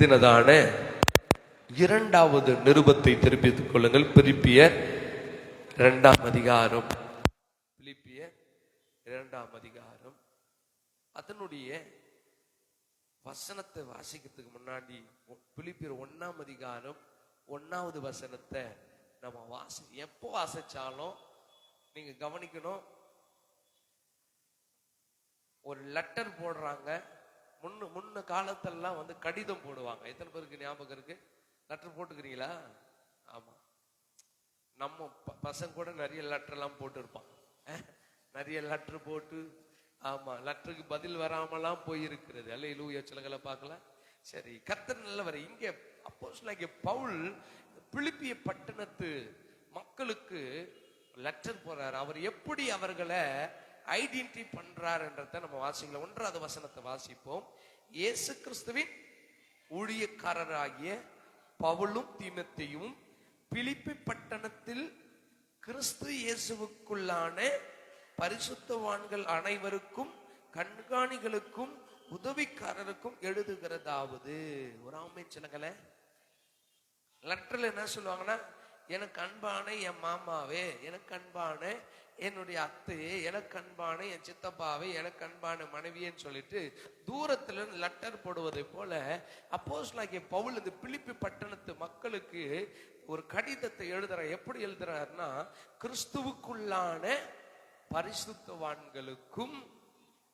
தினதான இரண்டாவது நிருபத்தை திருப்பித்துக் கொள்ளுங்கள். பிலிப்பியர் 2ஆம் அதிகாரம். பிலிப்பியர் 2ஆம் அதிகாரம். அதனுடைய வசனத்தை வாசிக்கிறதுக்கு முன்னாடி பிலிப்பியர் 1ஆம் அதிகாரம் 1வது வசனத்தை நம்ம எப்போ வாசிச்சாலும் நீங்க கவனிக்கணும். ஒரு லெட்டர் போடுறாங்க. முன்ன காலத்தெல்லாம் கடிதம் போடுவாங்க. எத்தனை பேருக்கு ஞாபகம் இருக்கு? லெட்டர் போட்டுக்கிறீங்களா? ஆமா, நம்ம பசங்க கூட நிறைய லெட்டர் எல்லாம் போட்டு இருப்பான். நிறைய லெட்டர் போட்டு, ஆமா, லெட்டருக்கு பதில் வராமலாம் போயிருக்கிறது. அல்லேலூயா, சிலங்களை பார்க்கலாம். சரி, கர்த்தர் நல்லவர். இங்க அப்போஸ்தலனாகிய பவுல் பிலிப்பிய பட்டணத்து மக்களுக்கு லெட்டர் போறாரு. அவர் எப்படி அவர்களை ஐடென்டிஃபை பண்றார் என்றதை நம்ம வாசிக்கலாம். 1வது வசனத்தை வாசிப்போம். இயேசு கிறிஸ்துவின் ஊழியக்காரராகிய பவுலும் தீமோத்தேயும் பிலிப்பி பட்டணத்தில் கிறிஸ்து இயேசுவுக்குள்ளான பரிசுத்தவான்கள் அனைவருக்கும் கண்காணிகளுக்கும் உதவிக்காரருக்கும் எழுதுகிறதாவது. ஒரு ஆமென் சொல்லுங்களே. லெட்டர்ல என்ன சொல்லுவாங்கன்னா, எனக்கு அன்பான என் மாமாவே, எனக்கு அன்பான என்னுடைய அத்தையே, எனக்கு அன்பான என் சித்தப்பாவே, எனக்கு அன்பான மனைவியன்னு சொல்லிட்டு தூரத்துல லெட்டர் போடுவதை போல அப்போஸ்தலனாகிய பவுல் இந்த பிலிப்பி பட்டணத்து மக்களுக்கு ஒரு கடிதத்தை எழுதுறார். எப்படி எழுதுறாருன்னா, கிறிஸ்துவுக்குள்ளான பரிசுத்தவான்களுக்கும்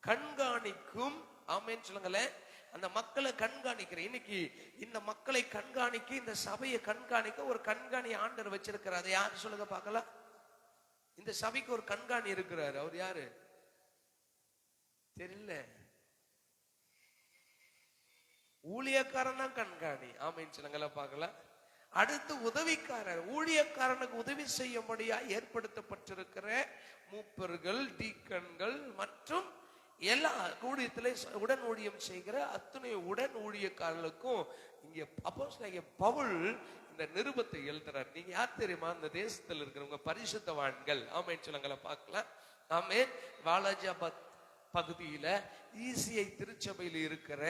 கண்காணிக்கும். ஆமென் சொல்லுங்களேன். அந்த மக்களை கண்காணிக்கிற, இன்னைக்கு இந்த மக்களை கண்காணிக்க, இந்த சபையை கண்காணிக்க ஒரு கண்காணி ஆண்டவர் வச்சிருக்கிறார். அதை யாரு சொல்லுங்க பார்க்கலாம். இந்த சபைக்கு ஒரு கண்காணி இருக்கிறாரு. அவர் யாரு தெரியல. ஊழியக்காரன் தான் கண்காணி. ஆமென் சொல்லுங்கள பார்க்கலாம். அடுத்து உதவிக்காரர். ஊழியக்காரனுக்கு உதவி செய்யும்படியா ஏற்படுத்தப்பட்டிருக்கிற மூப்பர்கள், டீக்கன்கள் மற்றும் எல்லா ஊழியத்திலே உடன் ஊழியம் செய்கிற அத்தனை உடன் ஊழியக்காரர்களுக்கும் இங்க அப்போஸ்தலனாகிய பவுல் இந்த நிருபத்தை எழுதுறார். நீங்க யார் தெரியுமா? இந்த தேசத்தில் இருக்கிறவங்க பரிசுத்தவான்கள். ஆமென் சொல்லுங்கள பார்க்கலாம். ஆமென். வாலாஜாபாத் பகுதியில ஈசிஐ திருச்சபையில் இருக்கிற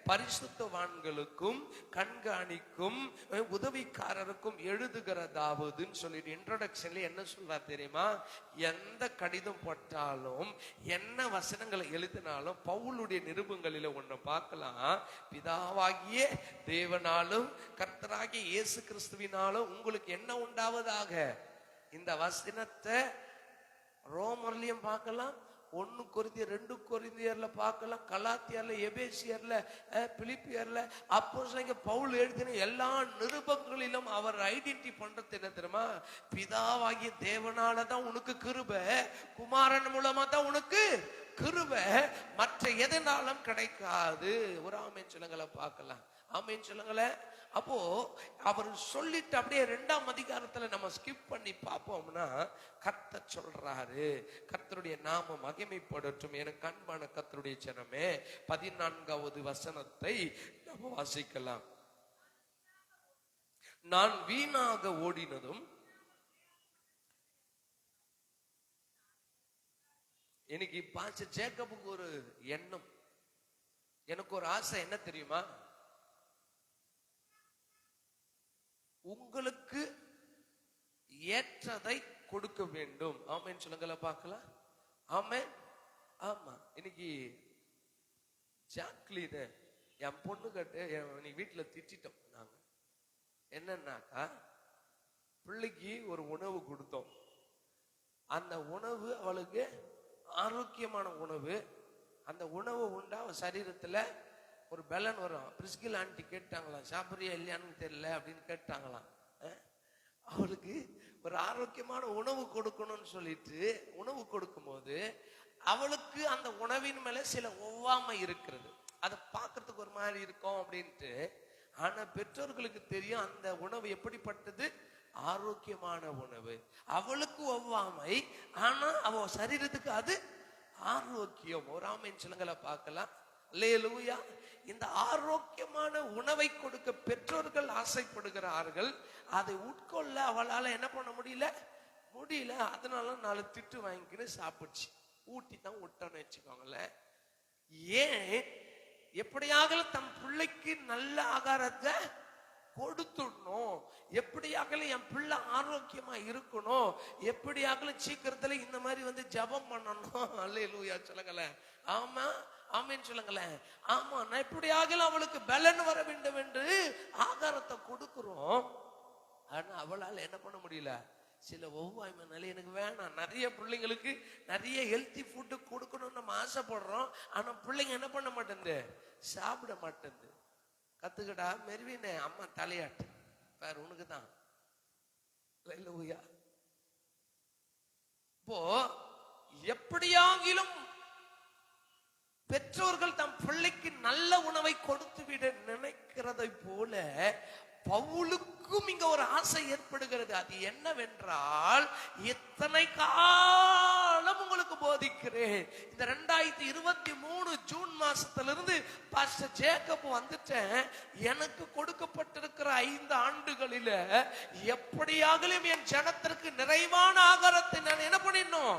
பரிசுத்தவான்களுக்கும் கண்காணிக்கும் உதவிக்காரருக்கும் எழுதுகிறதாவதுன்னு சொல்லிட்டு இன்ட்ரோடக்ஷன்ல என்ன சொல்றார் தெரியுமா? எந்த கடிதம் போட்டாலும், என்ன வசனங்களை எழுதினாலும் பவுலுடைய நிருபங்களில ஒண்ணு பார்க்கலாம். பிதாவாகிய தேவனாலும் கர்த்தராகிய இயேசு கிறிஸ்துவினாலும் உங்களுக்கு என்ன உண்டாவதாக. இந்த வசனத்தை ரோமர்லயும் பார்க்கலாம், 1 கொரிந்தியர் 2 கொரிந்தியர்ல பார்க்கலாம், கலாத்தியர்ல, எபேசியர்ல, பிலிப்பியர்ல. அப்போஸ்தலனாகிய பவுல் எழுதின எல்லா நிருபங்களிலும் அவர் ஐடென்டிஃபை பண்றது என்ன தெரியுமா? பிதாவாகிய தேவனாலதான் உனக்கு கிருபை, குமாரன் மூலமா தான் உனக்கு கிருபை, மற்ற எதனாலும் கிடைக்காது. ஒரு ஆமென் சொல்லுங்கள பார்க்கலாம். ஆமென் சொல்லுங்கள. அப்போ அவர் சொல்லிட்டு அப்படியே 2ஆம் அதிகாரத்துல நம்ம ஸ்கிப் பண்ணி பார்ப்போம்னா, கர்த்தர் சொல்றாரு, கர்த்தருடைய நாமம் மகிமைப்படட்டும் எனக்கு அன்பான கர்த்தருடைய ஜனமே. 14வது வசனத்தை நம்ம வாசிக்கலாம். நான் வீணாக ஓடினதும், எனக்கு பாச்ச ஜேக்கபுக்கு ஒரு எண்ணம், எனக்கு ஒரு ஆசை. என்ன தெரியுமா? உங்களுக்கு ஏற்றதை கொடுக்க வேண்டும். ஆமென் சொல்லுங்கள பார்க்கலாம். ஆமென். ஆமா, இன்னைக்கு ஜாக்லின் என் பொண்ணு கட்டு நீ வீட்டுல திட்டோம். நாங்க என்னன்னாக்கா, பிள்ளைக்கு ஒரு உணவு கொடுத்தோம். அந்த உணவு அவளுக்கு ஆரோக்கியமான உணவு. அந்த உணவு உண்டா அவன் சரீரத்துல ஒரு பலன் வரும். பிரிஸ்கில் ஆண்டி கேட்டாங்களாம், சாப்பிட்றியா இல்லையான்னு தெரியல அப்படின்னு கேட்டாங்களாம். அவளுக்கு ஒரு ஆரோக்கியமான உணவு கொடுக்கணும்னு சொல்லிட்டு உணவு கொடுக்கும் போது அவளுக்கு அந்த உணவின் மேல சில ஒவ்வாமை இருக்கிறது. அதை பார்க்கறதுக்கு ஒரு மாதிரி இருக்கும் அப்படின்ட்டு. ஆனா பெற்றோர்களுக்கு தெரியும் அந்த உணவு எப்படிப்பட்டது, ஆரோக்கியமான உணவு. அவளுக்கு ஒவ்வாமை, ஆனா அவ சரீரத்துக்கு அது ஆரோக்கியம். ஒரு ஆமென் சொல்லுங்கள பார்க்கலாம். அல்லேலூயா. இந்த ஆரோக்கியமான உணவை கொடுக்க பெற்றோர்கள் ஆசைப்படுகிறார்கள். அதை உட்கொள்ள அவளால என்ன பண்ண முடியல. அதனால 4 திட்டு வாங்கிக்கின்னு சாப்பிடுச்சு. ஊட்டி தான் விட்டோன்னு வச்சுக்கோங்களேன். ஏன் எப்படியாக தம் பிள்ளைக்கு நல்ல ஆகாரத்தை கொடுத்துடணும், எப்படியாக என் பிள்ளை ஆரோக்கியமா இருக்கணும், எப்படியாக சீக்கிரத்துல இந்த மாதிரி ஜபம் பண்ணணும். அல்லேலூயா சொல்லுங்களேன். ஆமா ஆமேன்னு சொல்லுங்களேன். ஆமா, நான் எப்படியாக அவளுக்கு பலன் வர வேண்டும் என்று ஆகாரத்தை கொடுக்கிறோம். ஆனா அவளால் என்ன பண்ண முடியல, சில ஒவ்வாய்மைனால எனக்கு வேணாம். நிறைய பிள்ளைங்களுக்கு நிறைய ஹெல்த்தி ஃபுட்டு கொடுக்கணும்னு நம்ம ஆசைப்படுறோம். ஆனா பிள்ளைங்க என்ன பண்ண மாட்டேங்குது, சாப்பிட மாட்டேங்குது. கத்துக்கடா மெருவினே, அம்மா தலையாட்டு வேற உனக்கு தான். இப்போ எப்படியாகிலும் பெற்றோர்கள் தம் பிள்ளைக்கு நல்ல உணவை கொடுத்து விட நினைக்கிறதை போல பவுலுக்கும் இங்க ஒரு ஆசை ஏற்படுகிறது. அது என்னவென்றால், எத்தனை காலம் உங்களுக்கு போதிக்கிறேன். இந்த 2023 ஜூன் மாசத்திலிருந்து பாஸ்டர் ஜேக்கப் வந்துட்டேன். எனக்கு கொடுக்கப்பட்டிருக்கிற 5 ஆண்டுகளில எப்படியாகலும் என் ஜனத்திற்கு நிறைவான ஆகாரத்தை நான் என்ன பண்ணிடணும்,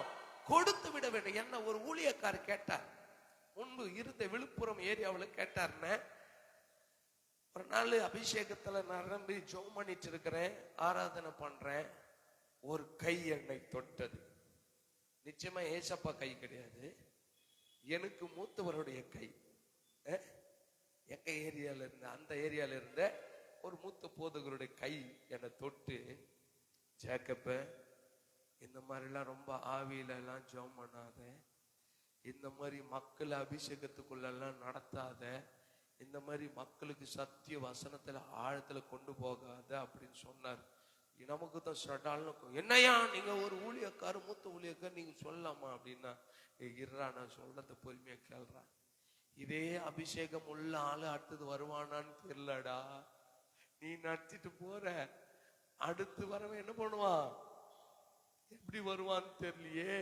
கொடுத்து விட வேண்டும். என்ன ஒரு ஊழியக்காரர் கேட்டார், முன்பு இருந்த விழுப்புரம் ஏரியாவில் கேட்டார்னு. ஒரு நாள் அபிஷேகத்துல நிரம்பி ஜெபம் பண்ணிட்டு இருக்கிறேன், ஆராதனை பண்றேன். ஒரு கை என்னை தொட்டது. நிச்சயமா ஏசப்பா கை கிடையாது, எனக்கு மூத்தவருடைய கை. எங்க ஏரியால இருந்த, அந்த ஏரியால இருந்த ஒரு மூத்த போதகருடைய கை என்னை தொட்டு, ஜேக்கப்ப இந்த மாதிரிலாம் ரொம்ப ஆவியில எல்லாம் ஜெபம் பண்ணாத, இந்த மாதிரி மக்களை அபிஷேகத்துக்குள்ள எல்லாம் நடத்தாத, இந்த மாதிரி மக்களுக்கு சத்திய வசனத்துல ஆழத்துல கொண்டு போகாத அப்படின்னு சொன்னார். நமக்கு தான் ஸ்டால்னு, என்னையா நீங்க ஒரு ஊழியக்காரு, மூத்த ஊழியக்கார், நீங்க சொல்லலாமா அப்படின்னா, இருறா நான் சொல்றத பொறுமையா கேள்றா. இதே அபிஷேகம் உள்ள ஆளு அடுத்தது வருவானான்னு தெரியலடா. நீ நடத்திட்டு போற, அடுத்து வரவன் என்ன பண்ணுவான், எப்படி வருவான்னு தெரியலையே.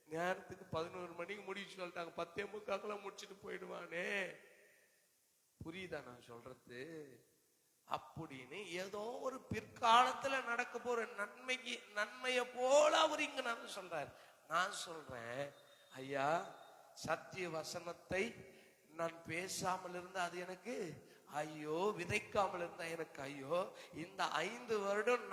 நேரத்துக்கு 11 மணிக்கு முடிச்சு சொல்லிட்டாங்க, 10:45 முடிச்சுட்டு போயிடுவானே. புரியுதா நான் சொல்றது? அப்படின்னு ஏதோ ஒரு பிற்காலத்துல நடக்க போற நன்மையை போல அவர் இங்க நான் சொல்றாரு. நான் சொல்றேன், ஐயா, சத்திய வசனத்தை நான் பேசாமல் இருந்தா அது எனக்கு ஐயோ, விதைக்காமல் இருந்தா எனக்கு ஐயோ. இந்த 5 வருடம்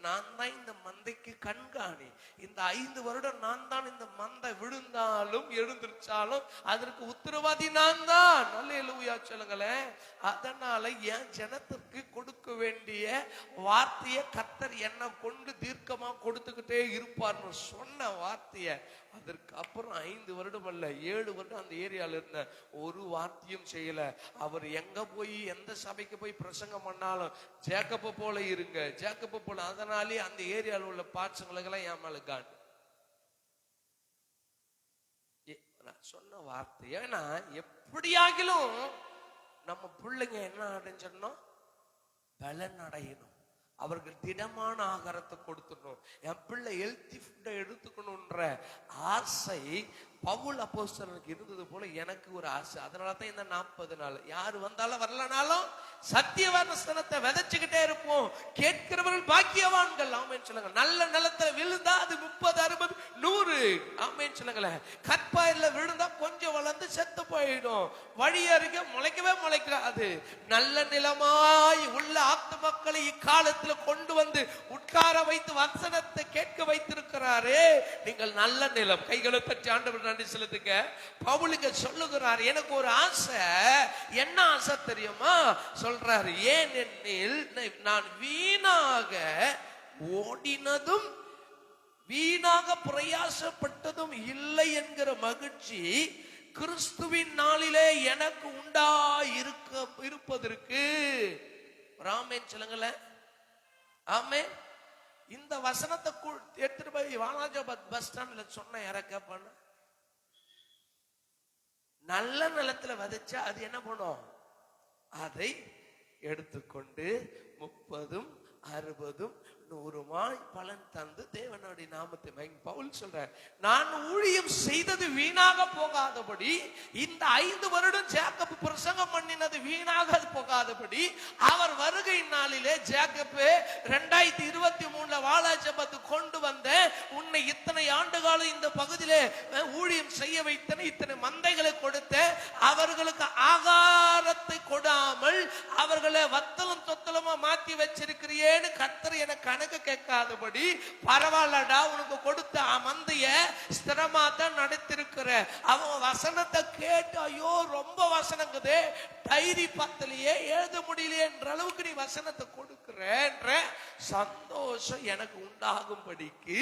நான் தான் இந்த மந்தைக்கு கண்காணி. இந்த 5 வருடம் நான் தான் இந்த மந்தை விழுந்தாலும் எழுந்திருச்சாலும் அதற்கு உத்தரவாதி நான் தான். அல்லேலூயா சொல்லுங்களேன். அதனால என் ஜனத்திற்கு கொடுக்க வேண்டிய வார்த்தையை கர்த்தர் என்ன கொண்டு தீர்க்கமா கொடுத்துக்கிட்டே இருப்பார்னு சொன்ன வார்த்தைய, அதற்கு அப்புறம் 5 வருடம் அல்ல 7 வருடம் அந்த ஏரியால இருந்த ஒரு வார்த்தையும் செய்யல. அவர் எங்க போய் எந்த சபைக்கு போய் பிரசங்கம் பண்ணாலும் ஜேக்கப்ப போல இருங்க, ஜேக்கப்ப போல. அதனாலே அந்த ஏரியாவில் உள்ள பாட்சங்களுக்கெல்லாம் என் மேல காண்டு சொன்ன வார்த்தை. ஏன்னா எப்படியாகிலும் நம்ம பிள்ளைங்க என்ன அடைஞ்சிடணும், பலன் அடையணும். அவர்கள் திடமான ஆகாரத்தை கொடுத்துடணும். என் பிள்ளை ஹெல்த்தி ஃபுட்டை எடுத்துக்கணும்ன்ற ஆசை பவுல் அப்போஸ்தலனுக்கு இருந்தது போல எனக்கு ஒரு ஆசை. அதனாலதான் இந்த 40 நாள் யாரு வந்தாலும் வரலனாலும் சத்திய வசனத்தை விதைச்சுக்கிட்டே இருப்போம். கேட்கிறவர்கள் பாக்கியவான்கள். ஆமேன்னு சொல்லுங்க. நல்ல நிலத்துல விழுந்தா அது 30, 60, 100. ஆமேன்னு சொல்லுங்களேன். கற்பாயில விழுந்தா கொஞ்சம் வளர்ந்து செத்து போயிடும். வழி அருகே முளைக்கவே முளைக்காது. நல்ல நிலமாய் உள்ள ஆத்து மக்களை இக்காலத்துல கொண்டு வந்து உட்கார வைத்து வசனத்தை கேட்க வைத்திருக்கிறாரே, நீங்கள் நல்ல நிலம். கைகளை பற்றி ஆண்டவர் நன்றி செலுத்துங்க. பவுலுக்கு சொல்லுகிறார், எனக்கு ஒரு ஆசை. என்ன ஆசை தெரியுமா சொல்றாரு? ஏனெனில் நான் வீணாக ஓடினதும் வீணாக பிரயாசப்பட்டதும் இல்லை என்கிற மகிழ்ச்சி கிறிஸ்துவின் நாளிலே எனக்கு உண்டா இருப்பதற்கு. ராமேன் சொல்லுங்களேன். ஆமே. இந்த வசனத்தை எடுத்துட்டு போய் வாலாஜாபாத் பஸ் ஸ்டாண்ட்ல சொன்ன இறக்க பண்ண, நல்ல நிலத்துல விதைச்சா அது என்ன பண்ணும், அதை எடுத்துக்கொண்டு 30, 60, 100 பலன் தந்து தேவனுடைய நாமத்தை பவுல் சொல்றார், நான் ஊழியம் செய்தது வீணாக போகாதபடி, இந்த 5 வருடம் ஜேக்கப் பிரசங்கம் பண்ணினது வீணாக போகாதபடி, அவர் வருகை நாளிலே ஜேக்கப் 2023 வாலாஜபத்து கொண்டு வந்த உன்னை இத்தனை ஆண்டு காலம் இந்த பகுதியிலே ஊழியம் செய்ய வைத்தன, இத்தனை மந்தைகளை கொடுத்த, அவர்களுக்கு ஆகாரத்தை கொடாமல் அவர்களை வத்தலும் தொத்தலமா மாத்தி வச்சிருக்கிறேன்னு கர்த்தர் எனக்கு கணக்கு கேட்காதபடி, பரவாயில்லடா உனக்கு கொடுத்த மந்தைய ஸ்திரமா தான் நடத்திருக்கிற, அவன் வசனத்தை கேட்டு ஐயோ ரொம்ப வசனங்குதே, டைரி பத்தலையே எழுத முடியலையே என்ற அளவுக்கு நீ வசனத்தை கொடுக்கிற சந்தோஷம் எனக்கு உண்டாகும்படிக்கு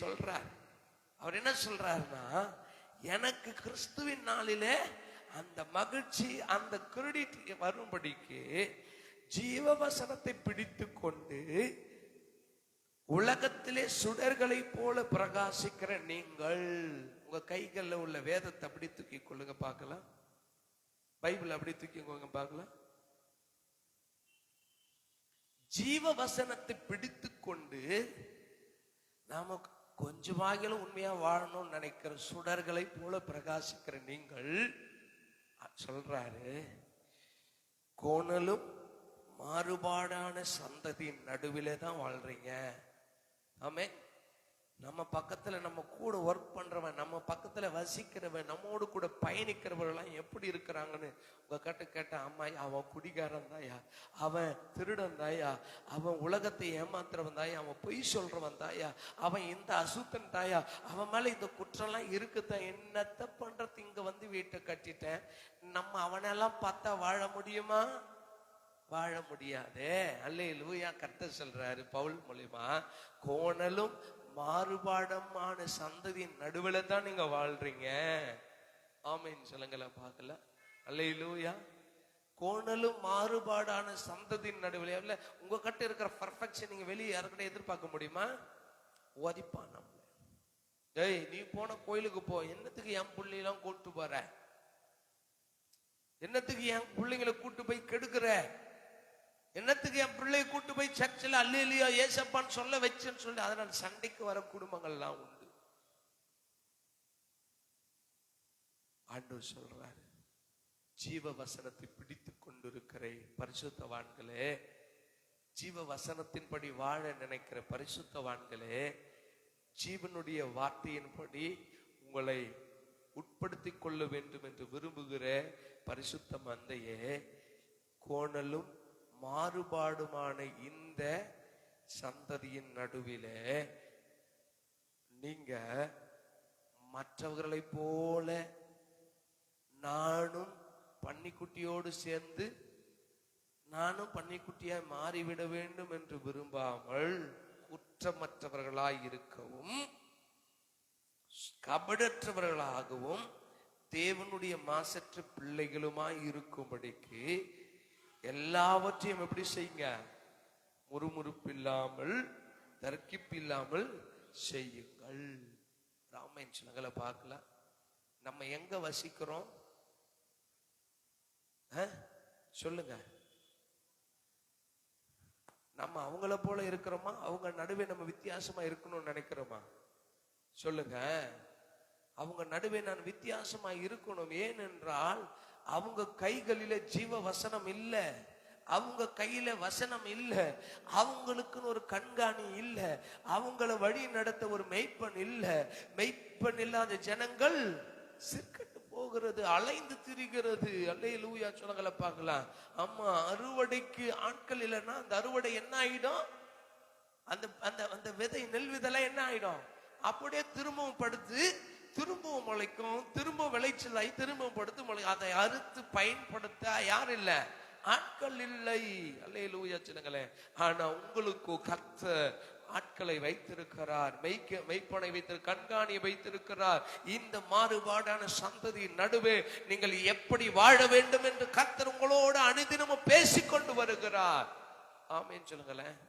சொல்றார். அவர் என்ன சொல்றாருன்னா, எனக்கு கிறிஸ்துவின் நாளிலே அந்த மகிழ்ச்சி, அந்த கிரெடிட் வரும்படிக்கு ஜீவவசனத்தை பிடித்து கொண்டு உலகத்திலே சுடர்களை போல பிரகாசிக்கிற நீங்கள், உங்க கைகள்ல உள்ள வேதத்தை அப்படி தூக்கி கொள்ளுங்க பார்க்கலாம், பைபிள் அப்படி தூக்கிக்கோங்க பார்க்கலாம். ஜீவவசனத்தை பிடித்து கொண்டு நாம கொஞ்சமாகிலும் உண்மையா வாழணும்னு நினைக்கிற சுடர்களை போல பிரகாசிக்கிற நீங்கள் சொல்றாரு, கோணலும் மாறுபாடான சந்ததியின் நடுவிலே தான் வாழ்றீங்க. ஆமே, நம்ம பக்கத்துல நம்ம கூட ஒர்க் பண்றவன், நம்ம பக்கத்துல வசிக்கிறவன், நம்மோடு கூட பயணிக்கிறவர்கள் எப்படி இருக்கிறாங்கன்னு உங்க கிட்ட கேட்ட, அம்மா அவன் குடிகாரன் தாயா, அவன் திருடன் தாயா, அவன் உலகத்தை ஏமாத்துறவன் தாயா, அவன் பொய் சொல்றவன் தாயா, அவன் இந்த அசுத்தன் தாயா, அவன் மேல இந்த குற்றம்லாம் இருக்குதான், என்னத்த பண்றது, இங்க வந்து வீட்டை கட்டிட்டேன், நம்ம அவனெல்லாம் பார்த்தா வாழ முடியுமா? வாழ முடியாதே. அல்லேலூயா. கர்த்தர் சொல்றாரு பவுல் மூலியமா, கோணலும் மாறுபாடமான சந்ததியின் நடுவில் தான் நீங்க வாழ்றீங்க. ஆமென் சொல்லுங்கள பார்க்கல. அல்லேலூயா. கோணலும் மாறுபாடான சந்ததியின் நடுவில். உங்க கிட்ட இருக்கிற பர்ஃபெக்ஷன் நீங்க வெளியே யாருக்கிட்ட எதிர்பார்க்க முடியுமா? ஓதிப்பான் நம்ம. டேய் நீ போன கோயிலுக்கு போ, என்னத்துக்கு என் பிள்ளைலாம் கூட்டு போற, என்னத்துக்கு என் பிள்ளைங்களை கூட்டு போய் கெடுக்கிற, என்னத்துக்கு என் பிள்ளையை கூட்டு போய் சர்ச்சில் அல்லேலூயா ஏசப்பான்னு சொல்ல வச்சுன்னு சொல்லி அதனால சண்டைக்கு வர குடும்பங்கள்லாம் உண்டு. ஆண்டவர் சொல்றாரு, ஜீவ வசனத்தை பிடித்து கொண்டிருக்கிற பரிசுத்தவான்களே, ஜீவ வசனத்தின்படி வாழ நினைக்கிற பரிசுத்தவான்களே, ஜீவனுடைய வார்த்தையின்படி உங்களை உட்படுத்திக் கொள்ள வேண்டும் என்று விரும்புகிற பரிசுத்த மந்தையே, கோணலும் மாறுபாடுமான இந்த சந்ததியின் நடுவிலே நீங்க மற்றவர்களை போல நானும் பன்னிக்குட்டியோடு சேர்ந்து நானும் பன்னிக்குட்டியாய் மாறிவிட வேண்டும் என்று விரும்பாமல் குற்றமற்றவர்களாய் இருக்கவும் கபடற்றவர்களாகவும் தேவனுடைய மாசற்ற பிள்ளைகளுமாய் இருக்கும்படிக்கு எல்லாவற்றையும் எப்படி செய்யுங்க? முறுமுறுப்பு இல்லாமல் தர்க்கிப்பு இல்லாமல் செய்யுங்கள். ராமன் சிலங்களை பார்க்கலாம். நம்ம எங்க வசிக்கிறோம் சொல்லுங்க? நம்ம அவங்கள போல இருக்கிறோமா? அவங்க நடுவே நம்ம வித்தியாசமா இருக்கணும்னு நினைக்கிறோமா? சொல்லுங்க. அவங்க நடுவே நான் வித்தியாசமா இருக்கணும். ஏனென்றால் அவங்க கைகளில ஜீவ வசனம் இல்ல, அவங்க கையில வசனம் இல்ல, அவங்களுக்குன்னு ஒரு கண்காணி இல்ல, அவங்கள வழி நடத்த ஒரு மெய்ப்பன் இல்ல. மெய்ப்பன் இல்லாத ஜனங்கள் சிற்கட்டு போகிறது, அலைந்து திரிகிறது. அல்லேலூயா சொல்லுங்கள பார்க்கலாம். அம்மா, அறுவடைக்கு ஆட்கள் இல்லைன்னா அந்த அறுவடை என்ன ஆயிடும்? அந்த அந்த அந்த விதை, நெல் விதெல்லாம் என்ன ஆயிடும்? அப்படியே திரும்பவும் படுத்து திரும்பவும் முளைக்கும், திரும்ப விளைச்சலாய் திரும்பவும் படுத்து முளை. அதை அறுத்து பயன்படுத்த யார் இல்ல? ஆட்கள் இல்லை. அல்லேலூயா சொல்லுங்களே. ஆனா உங்களுக்கு கர்த்தர் ஆட்களை வைத்திருக்கிறார், மெய்ப்பனை வைத்திருக்கிறார், கண்காணியை வைத்திருக்கிறார். இந்த மாறுபாடான சந்ததியின் நடுவே நீங்கள் எப்படி வாழ வேண்டும் என்று கர்த்தர் உங்களோடு அனுதினமும் பேசிக்கொண்டு வருகிறார். ஆமென் சொல்லுங்களேன்.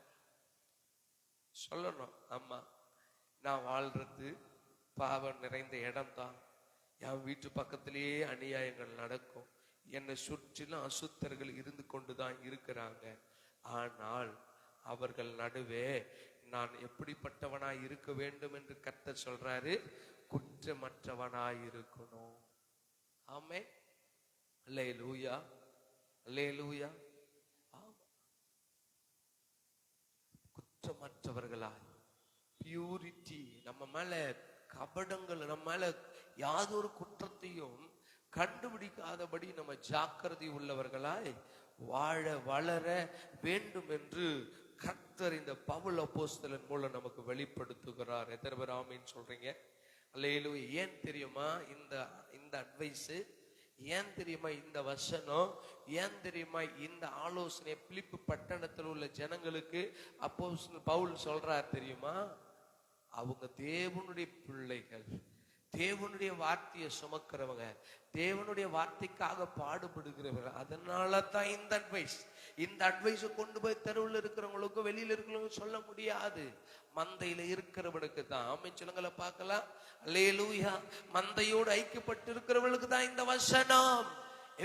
சொல்லணும், அம்மா நான் வாழ்றது பாவம் நிறைந்த இடம் தான், என் வீட்டு பக்கத்திலேயே அநியாயங்கள் நடக்கும், என்னை சுற்றிலும் அசுத்தர்கள் இருந்து கொண்டுதான் இருக்கிறாங்க. ஆனால் அவர்கள் நடுவே நான் எப்படிப்பட்டவனாய் இருக்க வேண்டும் என்று கர்த்தர் சொல்றாரு, குற்றமற்றவனாய் இருக்கணும். ஆமென். அல்லேலூயா, அல்லேலூயா. குற்றமற்றவர்களாய், பியூரிட்டி, நம்ம மேல கபடங்கள், நம்ம மேல யாதொரு குற்றத்தையும் கண்டுபிடிக்காதபடி நம்ம ஜாக்கிரதை உள்ளவர்களாய் வாழ வளர வேண்டும் என்று கர்த்தர் இந்த பவுல் அப்போஸ்தலன் மூலம் நமக்கு வெளிப்படுத்துகிறார். எத்தனை பேர் ஆமீன் சொல்றீங்க? அல்லேலூயா. ஏன் தெரியுமா இந்த அட்வைஸ்? ஏன் தெரியுமா இந்த வசனம்? ஏன் தெரியுமா இந்த ஆலோசனை பிலிப்பு பட்டணத்தில் உள்ள ஜனங்களுக்கு அப்போஸ்தலன் பவுல் சொல்றார் தெரியுமா? அவங்க தேவனுடைய பிள்ளைகள், தேவனுடைய வார்த்தையை சுமக்கிறவங்க, தேவனுடைய வார்த்தைக்காக பாடுபடுகிறவர்கள். அதனால தான் இந்த அட்வைஸ் கொண்டு போய் தெருவில் இருக்கிறவங்களுக்கும் வெளியில இருக்கிறவங்களுக்கும் சொல்ல முடியாது. மந்தையில இருக்கிறவனுக்கு தான். ஆமென் சொல்லுங்கள பார்க்கலாம். அல்லேலூயா. மந்தையோடு ஐக்கியப்பட்டு இருக்கிறவர்களுக்கு தான் இந்த வசனம்.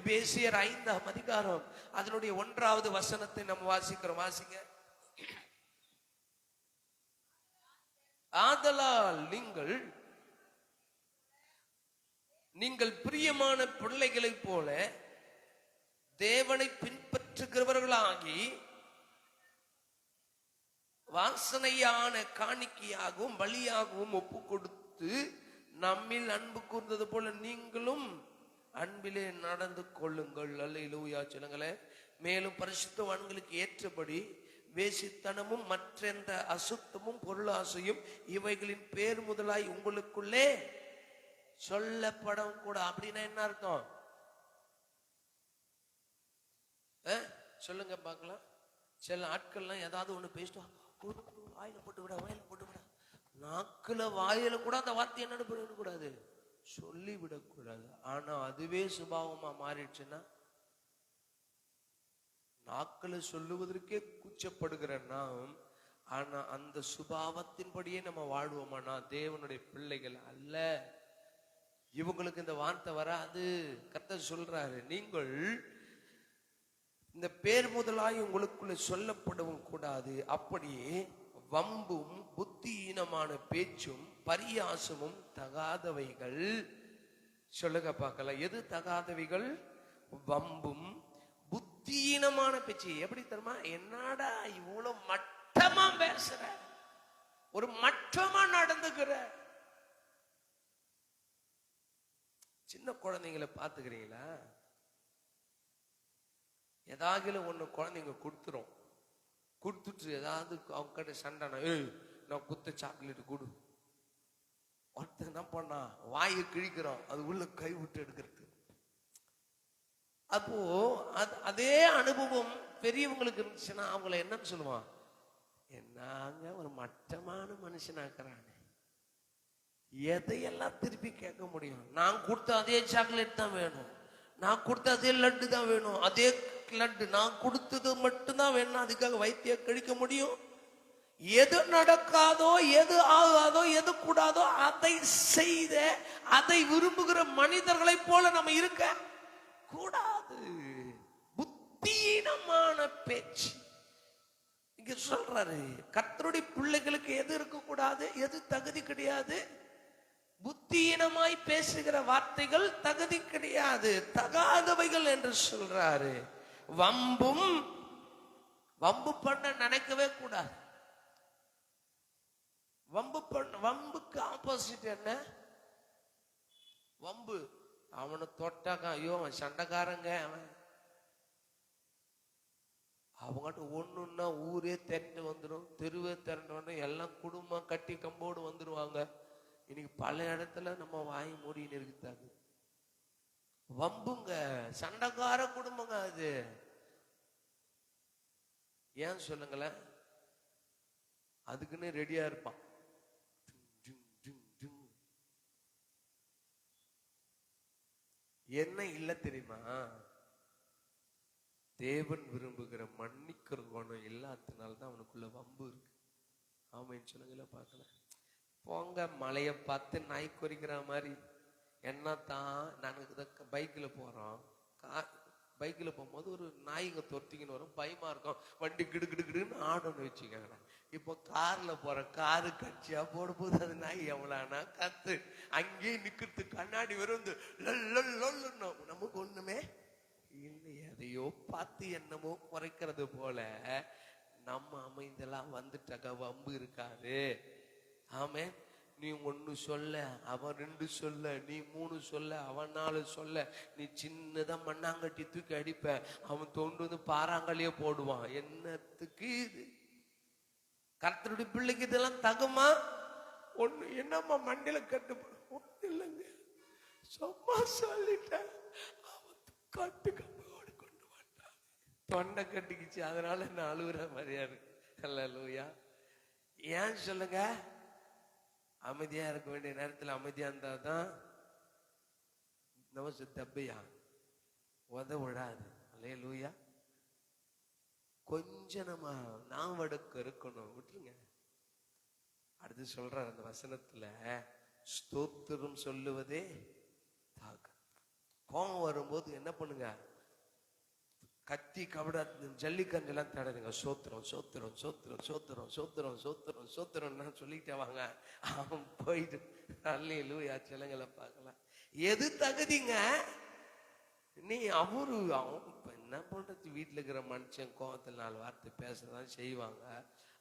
எபேசியர் 5ஆம் அதிகாரம் அதனுடைய 1வது வசனத்தை நம்ம வாசிக்கிறோம். வாசிங்க. ஆதலால் நீங்கள் பிரியமான பிள்ளைகளைப் போல தேவனை பின்பற்றுகிறவர்களாகி வாசனையான காணிக்கையாகவும் பலியாகவும் ஒப்பு கொடுத்து நம்மில் அன்பு கூர்ந்தது போல நீங்களும் அன்பிலே நடந்து கொள்ளுங்கள். அல்லேலூயா சொல்லுங்களே. மேலும் பரிசுத்தவான்களுக்கு ஏற்றபடி வேசித்தனமும் மற்றெந்த அசுத்தமும் பொருளாசையும் இவைகளின் பேர் முதலாய் உங்களுக்குள்ளே சொல்லப்படும் கூட. அப்படின்னா என்ன அர்த்தம்? சொல்லுங்க பார்க்கலாம். சில ஆட்கள்லாம் ஏதாவது ஒண்ணு பேசிட்டு வாயில போட்டு விட, வாயில போட்டு விட, நாக்குல வாயில கூட அந்த வார்த்தை என்ன பண்ணக்கூடாது, சொல்லி விடக்கூடாது. ஆனா அதுவே சுபாவமா மாறிடுச்சுன்னா, நாக்குல சொல்லுவதற்கே கூச்சப்படுகிற நாம், ஆனா அந்த சுபாவத்தின்படியே நம்ம வாழ்வோமானா தேவனுடைய பிள்ளைகள் அல்ல. இவங்களுக்கு இந்த வார்த்தை வராது. கர்த்தர் சொல்றாரு, நீங்கள் இந்த பேர் முதலாய் உங்களுக்குள்ள சொல்லப்படவும் கூடாது. அப்படியே வம்பும் புத்தியீனமான பேச்சும் பரியாசமும் தகாதவைகள். சொல்லுங்க பார்க்கலாம். எது தகாதவைகள்? வம்பும் புத்தியீனமான பேச்சு. எப்படி தெரியுமா? என்னடா இவ்வளவு மட்டமா பேசுற, ஒரு மட்டமா நடந்துக்கிற. சின்ன குழந்தைங்களை பாத்துக்கிறீங்களா? ஏதாவது ஒண்ணு குழந்தைங்க கொடுத்துரும். கொடுத்துட்டு ஏதாவது அவங்க கிட்ட சண்டைனா, நான் குத்த சாக்லேட் கொடு. ஒருத்தர் என்ன பண்ணா, வாயை கிழிக்கிறோம், அது உள்ள கை விட்டு எடுக்கிறது. அப்போ அதே அனுபவம் பெரியவங்களுக்கு இருந்துச்சுன்னா அவங்கள என்னன்னு சொல்லுவான், என்னங்க ஒரு மட்டமான மனுஷனாக்குறாங்க. எதையெல்லாம் திருப்பி கேட்க முடியும்? நான் கொடுத்த அதே சாக்லேட் தான் வேணும், நான் கொடுத்த அதே லட்டு தான் வேணும், அதே லட்டு நான் கொடுத்தது மட்டும்தான் வேணும், அதுக்காக வைத்திய கழிக்க முடியும்? எது நடக்காதோ, எது ஆகாதோ, எது கூடாதோ அதை செய்த, அதை விரும்புகிற மனிதர்களை போல நம்ம இருக்க கூடாது. புத்தியீனமான பேச்சு இங்க சொல்றாரு. கர்த்தருடைய பிள்ளைகளுக்கு எது இருக்க கூடாது, எது தகுதி கிடையாது? புத்தியீனமாய் பேசுகிற வார்த்தைகள் தகுதி கிடையாது, தகாதவைகள் என்று சொல்றாரு. வம்பு பண்ண நினைக்கவே கூடாது. வம்புக்கு ஆப்போசிட் என்ன? வம்பு. அவனை தொட்டாக்கா, ஐயோ அவன் சண்டைக்காரங்க, அவங்ககிட்ட ஒண்ணுன்னா ஊரே திரண்டு வந்துடும், தெருவே திரண்டு வந்துடும், எல்லாம் குடும்பம் கட்டி கம்போடு வந்துருவாங்க. இன்னைக்கு பல இடத்துல நம்ம வாங்கி மூடின்னு இருக்குதாங்க. வம்புங்க, சண்டைக்கார குடும்பங்க அது. ஏன் சொல்லுங்களேன்? அதுக்குன்னு ரெடியா இருப்பான். என்ன இல்ல தெரியுமா? தேவன் விரும்புகிற மன்னிக்கிற குணம் இல்லாதனால்தான் அவனுக்குள்ள வம்பு இருக்கு. ஆமைன்னு சொல்லுங்கள பார்க்கலாம். போங்க, மலையை பார்த்து நாய் குறிக்கிற மாதிரி என்னத்தான். நாங்கள் பைக்கில் போகிறோம், பைக்கில் போகும்போது ஒரு நாய்ங்க துரத்திக்கின்னு வரும், பயமா இருக்கும், வண்டி கிடுன்னு ஆடணும்னு வச்சுக்கோங்களேன். இப்போ கார்ல போற காரு கட்சியா போடும்போது அது நாய் எவ்வளோனா கத்து அங்கேயே நிக்கிறது, கண்ணாடி வரும், நமக்கு ஒண்ணுமே இல்லை. எதையோ பார்த்து என்னமோ குறைக்கிறது போல நம்ம அமைந்தெல்லாம் வந்துட்டாக்க வம்பு இருக்காது. ஆமே, நீ 1 சொல்ல அவன் 2 சொல்ல, நீ 3 சொல்ல அவன் 4 சொல்ல, நீ சின்னதா மண்ணாங்கட்டி தூக்கி அடிப்ப, அவன் தோண்டு வந்து பாறாங்கல்லையே போடுவான். என்னத்துக்கு இது? கர்த்தருடைய பிள்ளைக்கு இதெல்லாம் தகுமா? ஒண்ணு என்னம்மா மண்டையில கட்டு? ஒண்ணு இல்லைங்க, சும்மா சொல்லிட்டேன், அவன் கட்டு கம்போடு கொண்டு வந்தான், தொண்டை கட்டிக்கிச்சு, அதனால நான் அழுகுற மாதிரியா இருக்கு. அல்லேலூயா. ஏன் சொல்லுங்க? அமைதியா இருக்க வேண்டிய நேரத்தில் அமைதியா இருந்தாதான் நமக்கு தப்பையா உதவிடாது. அல்லேலூயா. கொஞ்சம் நம்ம நாவடக்கு இருக்கணும், விட்டுருங்க. அடுத்து சொல்ற அந்த வசனத்துல, ஸ்தோத்திரம் சொல்லுவதே தாகம். கோபம் வரும்போது என்ன பண்ணுங்க? கத்தி கபட ஜல்லிக்கண்டெல்லாம் தடதுங்க, சோத்திரம் சோத்திரம் சோத்திரம் சோத்திரம் சோத்திரம் சோத்திரம் சோத்திரம் சொல்லிட்டே வாங்க. அவன் போயிட்டு அல்லேலூயா சிலங்களை பார்க்கலாம். எது தகுதிங்க? நீ அவரு என்ன பண்றது? வீட்டுல இருக்கிற மனுஷன் கோபத்தில் 4 வார்த்தை பேசதான் செய்வாங்க.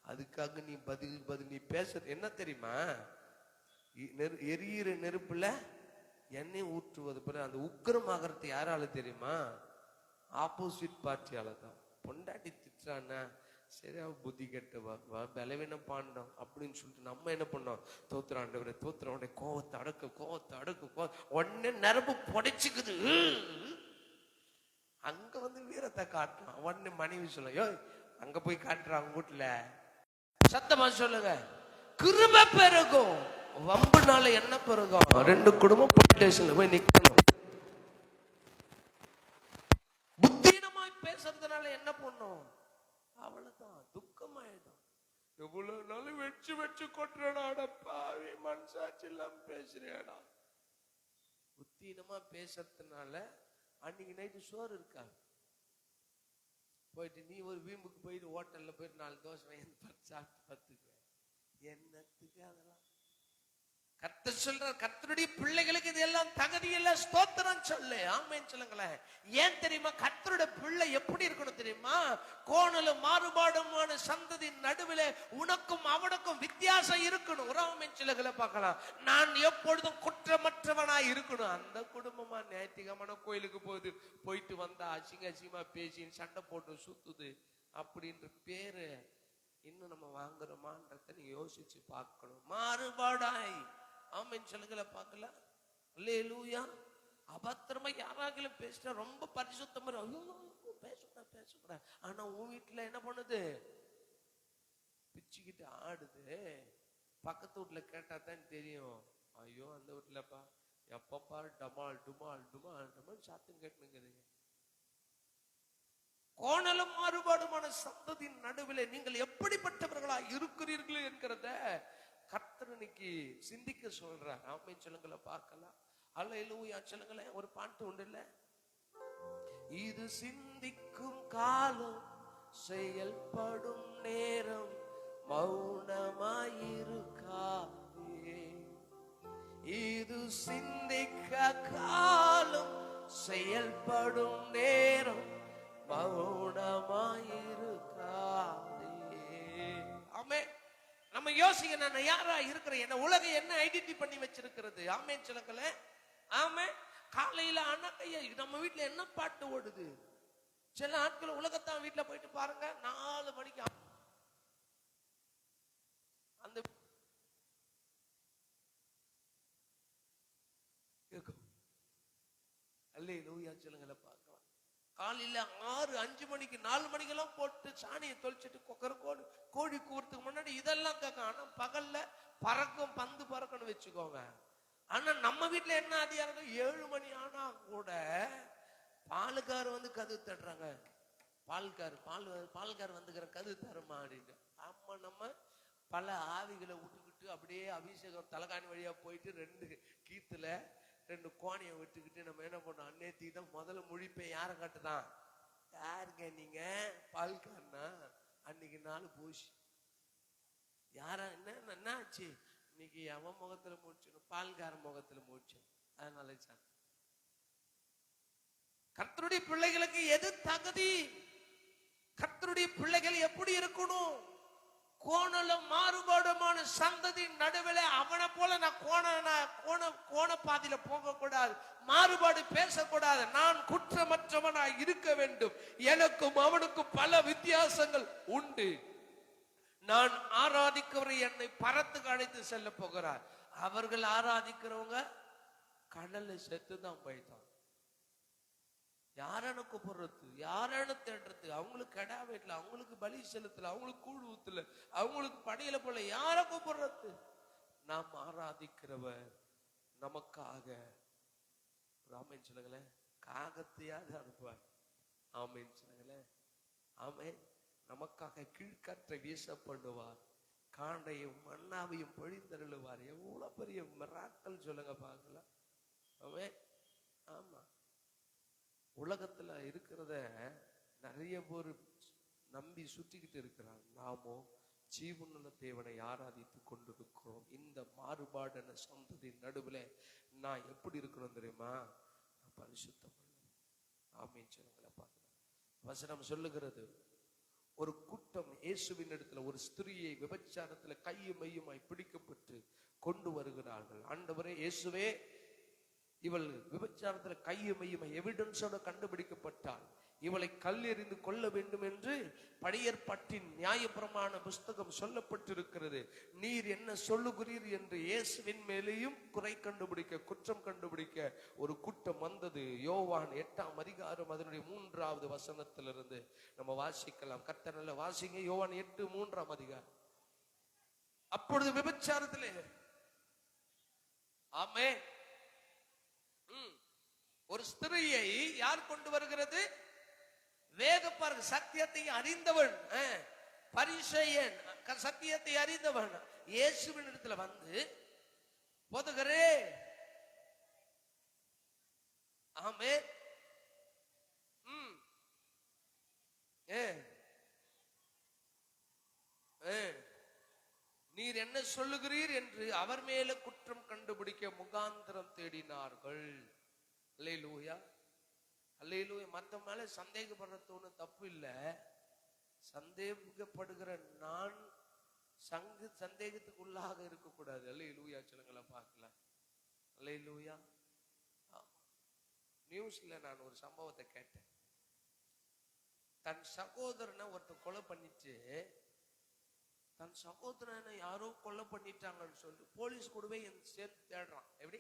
அதுக்காக நீ பதில் நீ பேசுறது என்ன தெரியுமா? எரியிற நெருப்புல எண்ணெய் ஊற்றுவது போல அந்த உக்கிரமாகறது யாரால தெரியுமா? ஆப்போசிட் பார்ட்டியால தான். பொண்டாட்டி திட்டுறான்னா சரி, அவ புத்தி கெட்டவா, பலவீனம் பாண்டோம் அப்படின்னு சொல்லிட்டு நம்ம என்ன பண்ணோம்? தோத்துறாண்டவரை தோத்துறவனுடைய கோவத்தை அடக்கு உடனே நரம்பு புடைச்சுக்குது. அங்க வந்து வீரத்தை காட்டலாம். உடனே மனைவி சொல்ல, யோ அங்க போய் காட்டுறாங்க வீட்டுல, சத்தமா சொல்லுங்க, கிருபை பெருகும், வம்புனால என்ன பெருகும்? 2 குடும்பம் போலீஸ் ஸ்டேஷன்ல போய் நிக்கணும். புத்தீனமாய் பேசுறதுனால என்ன பண்ணும்? அவ்வளவுதான், துக்கமாயிடும். எவ்வளவு நாள் வச்சு கொட்டுறடா பாவி, மனசாட்சி இல்லாம பேசுறேடா. புத்தீனமா பேசுறதுனால அன்னைக்கு நைட்டு சோறு இருக்காது. போயிட்டு நீ ஒரு வீம்புக்கு போயிட்டு ஹோட்டல்ல போயிட்டு 4 தோசை சாப்பிட்டு பத்துக்குவேன். என்னத்துக்கு அதெல்லாம்? கர்த்தர் சொல்ற, கர்த்தருடைய பிள்ளைகளுக்கு இதெல்லாம் தகுதி இல்ல. ஸ்தோத்திரம் சொல்லு, ஆமென் சொல்லுங்களேன். ஏன் தெரியுமா? கர்த்தருடைய பிள்ளை எப்படி இருக்கணும் தெரியுமா? கோணலும் மாறுபாடுமான சந்ததியின் நடுவில் உனக்கும் அவனுக்கும் வித்தியாசம் இருக்கணும். ஒரு ஆமென் சொல்லுங்கள பார்க்கலாம். நான் எப்பொழுதும் குற்றமற்றவனாய் இருக்கணும். அந்த குடும்பமா ஞாயிற்றுக்கிழமை கோயிலுக்கு போயிட்டு வந்தா அசிங்கமா பேசி சண்டை போட்டு சுத்துது அப்படின்ற பேரு இன்னும் நம்ம வாங்குறோமான்றத நீ யோசிச்சு பார்க்கணும். மாறுபாடாய் ஆமென் சொல்லுங்கள பார்க்கலாம். அல்லேலூயா. அபத்திரமா யாராகிலும் பேசிட்டா ரொம்ப பரிசுத்தமா பேசக்கூடாது. ஆனா உன் வீட்டுல என்ன பண்ணுது? பிச்சுக்கிட்டு ஆடுது. பக்கத்து வீட்டுல கேட்டா தான் தெரியும், ஐயோ அந்த வீட்டுலப்பா எப்பப்பா டமால் டுமால் டுமால் டுமால் சாத்தம் கேட்டுனுங்கிறீங்க. கோணலும் மாறுபாடுமான சந்ததியின் நடுவில் நீங்கள் எப்படிப்பட்டவர்களா இருக்கிறீர்கள் என்கிறத கர்த்தர் இன்னைக்கு சிந்திக்க சொல்றார். ஆமென் சொல்லுங்கள பார்க்கலாம். அல்லேலூயா சொல்லுங்களேன். ஒரு பாட்டு உண்டு இல்ல, இது சிந்திக்கும் காலம், செயல்படும் நேரம், மௌனமாயிருக்காதே. இது சிந்திக்க காலம், செயல்படும் நேரம், மௌனமாயிருக்காதே. ஆமென். நம்ம யோசிக்க, நான் யாரா இருக்கிறேன்? என்ன உலகம் என்ன ஐடென்டி பண்ணி வச்சிருக்கிறது? ஆமென் சொல்லுங்கள. ஆமென். காலையில ஆனா நம்ம வீட்டுல என்ன பாட்டு ஓடுது? சில ஆட்கள் உலகத்தான் வீட்டுல போயிட்டு பாருங்க, 4 மணிக்கு அந்த அல்லேலூயா சொல்லுங்கள பார்க்கலாம். காலையில 6, 5 மணிக்கு 4 மணிக்கெல்லாம் போட்டு சாணியை தொளிச்சுட்டு கோழி கூறதுக்கு முன்னாடி இதெல்லாம் கேட்கும். ஆனா பகல்ல பறக்கும், பந்து பறக்கணும் வச்சுக்கோங்க. ஆனா நம்ம வீட்டுல என்ன அதிகாரம்? 7 மணி ஆனா கூட பாலுக்கார் வந்து கதவு தட்டுறாங்க. பால்கார் வந்துக்கிற கதவு தருமா அப்படின்னு. ஆமா, நம்ம பல ஆவிகளை விட்டுக்கிட்டு அப்படியே அபிஷேகம் தலைகாணி வழியா போயிட்டு 2 கீத்துல 2 கோணையை விட்டுக்கிட்டு நம்ம என்ன பண்ணோம், அன்னேத்தி தான் முதல்ல முழிப்பேன். யாரை காட்டுதான்? யாருங்க நீங்க? பால்காரனா? அன்னைக்கு நாள் போச்சு. யாரா? என்ன ஆச்சு இன்னைக்கு? அவன் முகத்துல முடிச்சிடும், பால்கார முகத்துல முடிச்சிடும். அதனால கர்த்தருடைய பிள்ளைகளுக்கு எது தகுதி? கர்த்தருடைய பிள்ளைகள் எப்படி இருக்கணும்? கோணலும் மாறுபாடுமான சந்ததி நடுவில் அவனை போல நான் கோண பாதையில போக கூடாது, மாறுபாடு பேசக்கூடாது. நான் குற்றமற்றவனாய் இருக்க வேண்டும். எனக்கும் அவனுக்கும் பல வித்தியாசங்கள் உண்டு. நான் ஆராதிக்கிறவரை என்னை பரத்துக்கு அழைத்து செல்ல போகிறார். அவர்கள் ஆராதிக்கிறவங்க கடல்ல செத்துதான் போயிட்டான். யாரான கூப்பிடுறது, யாரான தேடுறது? அவங்களுக்கு கடா வீட்டுல, அவங்களுக்கு பலி செலுத்தல, அவங்களுக்கு கூழ் ஊத்துல, அவங்களுக்கு படையில போல யார கூப்பிடுறது? நாம் ஆராதிக்கிறவர் நமக்காக ஆமேன் சொல்லுங்களேன், காகத்தையாவது அனுப்புவார். ஆமேன் சொல்லுங்களேன். ஆமே, நமக்காக கீழ்காற்றை வீச பண்ணுவார், காண்டையும் மண்ணாவையும் பொழிந்தருளுவார். எவ்வளவு பெரிய மிராக்கள் சொல்லுங்க பார்க்கலாம். ஆமே. ஆமா, உலகத்துல இருக்கிறத நிறைய பேர் நம்பி சுற்றிக்கிட்டு இருக்கிறாங்க. நாமோ ஜீவனுள்ள தேவனை ஆராதித்து கொண்டிருக்கிறோம். இந்த மாறுபாடான சந்ததியின் நடுவில் நான் எப்படி இருக்கிறோம் தெரியுமா? நான் பரிசுத்தம். ஆமீன் சொல்லுங்களா பார்க்கலாம். வசனம் சொல்லுகிறது, ஒரு கூட்டம் இயேசுவின் இடத்துல ஒரு ஸ்திரியை விபச்சாரத்துல கையும் மையுமாய் பிடிக்கப்பட்டு கொண்டு வருகிறார்கள். ஆண்டவரே இயேசுவே, இவள் விபச்சாரத்துல கையும் மையுமாய் எவிடன்ஸோட கண்டுபிடிக்கப்பட்டாள், இவளை கல்லெறிந்து கொள்ள வேண்டும் என்று பழையற்பாட்டின் நியாயப்பிரமாண புஸ்தகம் சொல்லப்பட்டிருக்கிறது. நீர் என்ன சொல்லுகிறீர் என்று இயேசுவின் மேலேயும் குறை கண்டுபிடிக்க, குற்றம் கண்டுபிடிக்க ஒரு கூட்டம் வந்தது. யோவான் 8ஆம் அதிகாரம் அதனுடைய 3வது வசனத்திலிருந்து நம்ம வாசிக்கலாம். கர்த்தர் நல்ல வாசிங்க. யோவான் 8:3 அதிகாரம். அப்பொழுது விபச்சாரத்திலே ஆமே ஒரு ஸ்திரியை யார் கொண்டு வருகிறது? வேதப்பார் சத்தியத்தை அறிந்தவன் பரிசேயன், சத்தியத்தை அறிந்தவன் இயேசுவின் இடத்துல வந்து, போதகரே ஆமே நீர் என்ன சொல்லுகிறீர் என்று அவர் மேல குற்றம் கண்டுபிடிக்க முகாந்திரம் தேடினார்கள். அல்லேலூயா, அல்லேலூயா. மத்த மேல சந்தேகப்படுறது ஒன்றும் தப்பு இல்லை. சந்தேகப்படுகிற நான் சந்தேகத்துக்குள்ளாக இருக்கக்கூடாது. அல்லேலூயா சொல்லுங்களா பார்க்கலாம். அல்லேலூயா. நியூஸ்ல நான் ஒரு சம்பவத்தை கேட்டேன். தன் சகோதரனை ஒருத்தர் கொலை பண்ணிட்டு, தன் சகோதரனை யாரோ கொலை பண்ணிட்டாங்கன்னு சொல்லி போலீஸ் கூடவே சேர்த்து தேடுறான். எப்படி?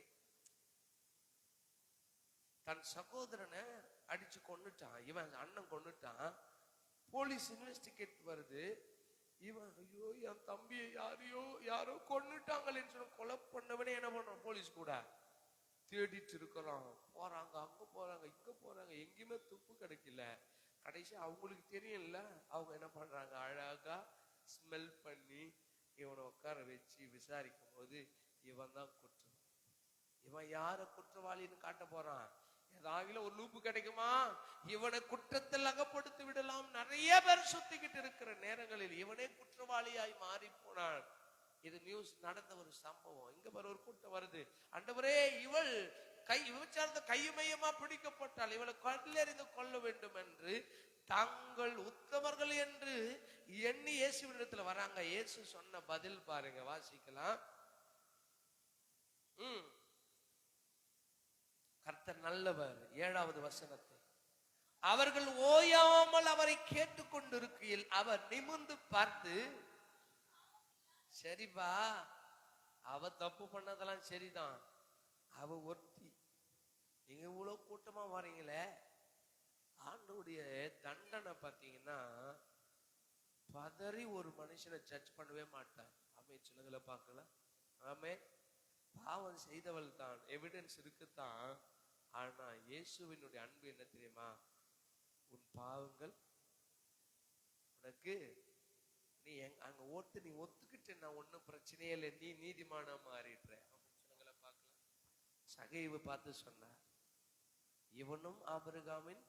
தன் சகோதரனை அடிச்சு கொன்னுட்டான், இவன் அண்ணன் கொன்னுட்டான். போலீஸ் இன்வெஸ்டிகேட் வருது. இவன் ஐயோ என் தம்பியை யாரோ கொன்னுட்டாங்களேன்னு சொல்லி கொலை பண்ணவனே என்ன பண்றான்? போலீஸ் கூட தேடிட்டு இருக்கிறான். போறாங்க, அங்க போறாங்க, இங்க போறாங்க, எங்கேயுமே துப்பு கிடைக்கல. கடைசி அவங்களுக்கு தெரியும்ல, அவங்க என்ன பண்றாங்க? அழகா ஸ்மெல் பண்ணி இவனை உட்கார வச்சு விசாரிக்கும் போது இவன் தான் குற்றம். இவன் யார குற்றவாளின்னு காட்ட போறான்? ஏதாவது ஒரு லூப்பு கிடைக்குமா? இவனை குற்றத்தில் அகப்படுத்தி விடலாம். நிறைய பேர் சுத்திக்கிட்டு இருக்கிற நேரங்களில் இவனே குற்றவாளியாய் மாறி போனான். இது நியூஸ் நடந்த ஒரு சம்பவம். இங்க பாரு, ஒரு கூட்டம் வருது. ஆண்டவரே, இவள் விபச்சாரத்தை கையுமையமா பிடிக்கப்பட்டால் இவளை கல்லெறிந்து கொள்ள வேண்டும் என்று தாங்கள் உத்தமர்கள் என்று எண்ணி இயேசுவிடத்துல வராங்க. இயேசு சொன்ன பதில் பாருங்க, வாசிக்கலாம். கர்த்தர் நல்லவர். 7வது வசனத்தை, அவர்கள் ஓயாமல் அவரை கேட்டுக்கொண்டிருக்கையில் அவர் நிமிர்ந்து பார்த்து, சரிப்பா, அவ தப்பு பண்ணதெல்லாம் சரிதான், அவ ஒருத்தி, நீங்க இவ்வளவு கூட்டமா வரீங்களே, ஆண்டவருடைய தண்டனை பார்த்தீங்கன்னா பதறி ஒரு மனுஷனை ஜட்ஜ் பண்ணவே மாட்டார். ஆமே சொல்லுங்கள பார்க்கலாம். ஆமே, பாவம் செய்தவள் தான், எவிடன்ஸ் இருக்குத்தான். ஆனா இயேசுவினுடைய அன்பு என்ன தெரியுமா? உன் பாவங்கள் உனக்கு, நீ அங்க நீ ஒத்துக்கிட்டு நான் ஒன்னும் பிரச்சனையே இல்லை, நீ நீதிமானா மாறிடுற. சொல்லுங்கள பார்க்கலாம். சகைவை பார்த்து சொன்னார், இவனும் ஆபிரகாமின்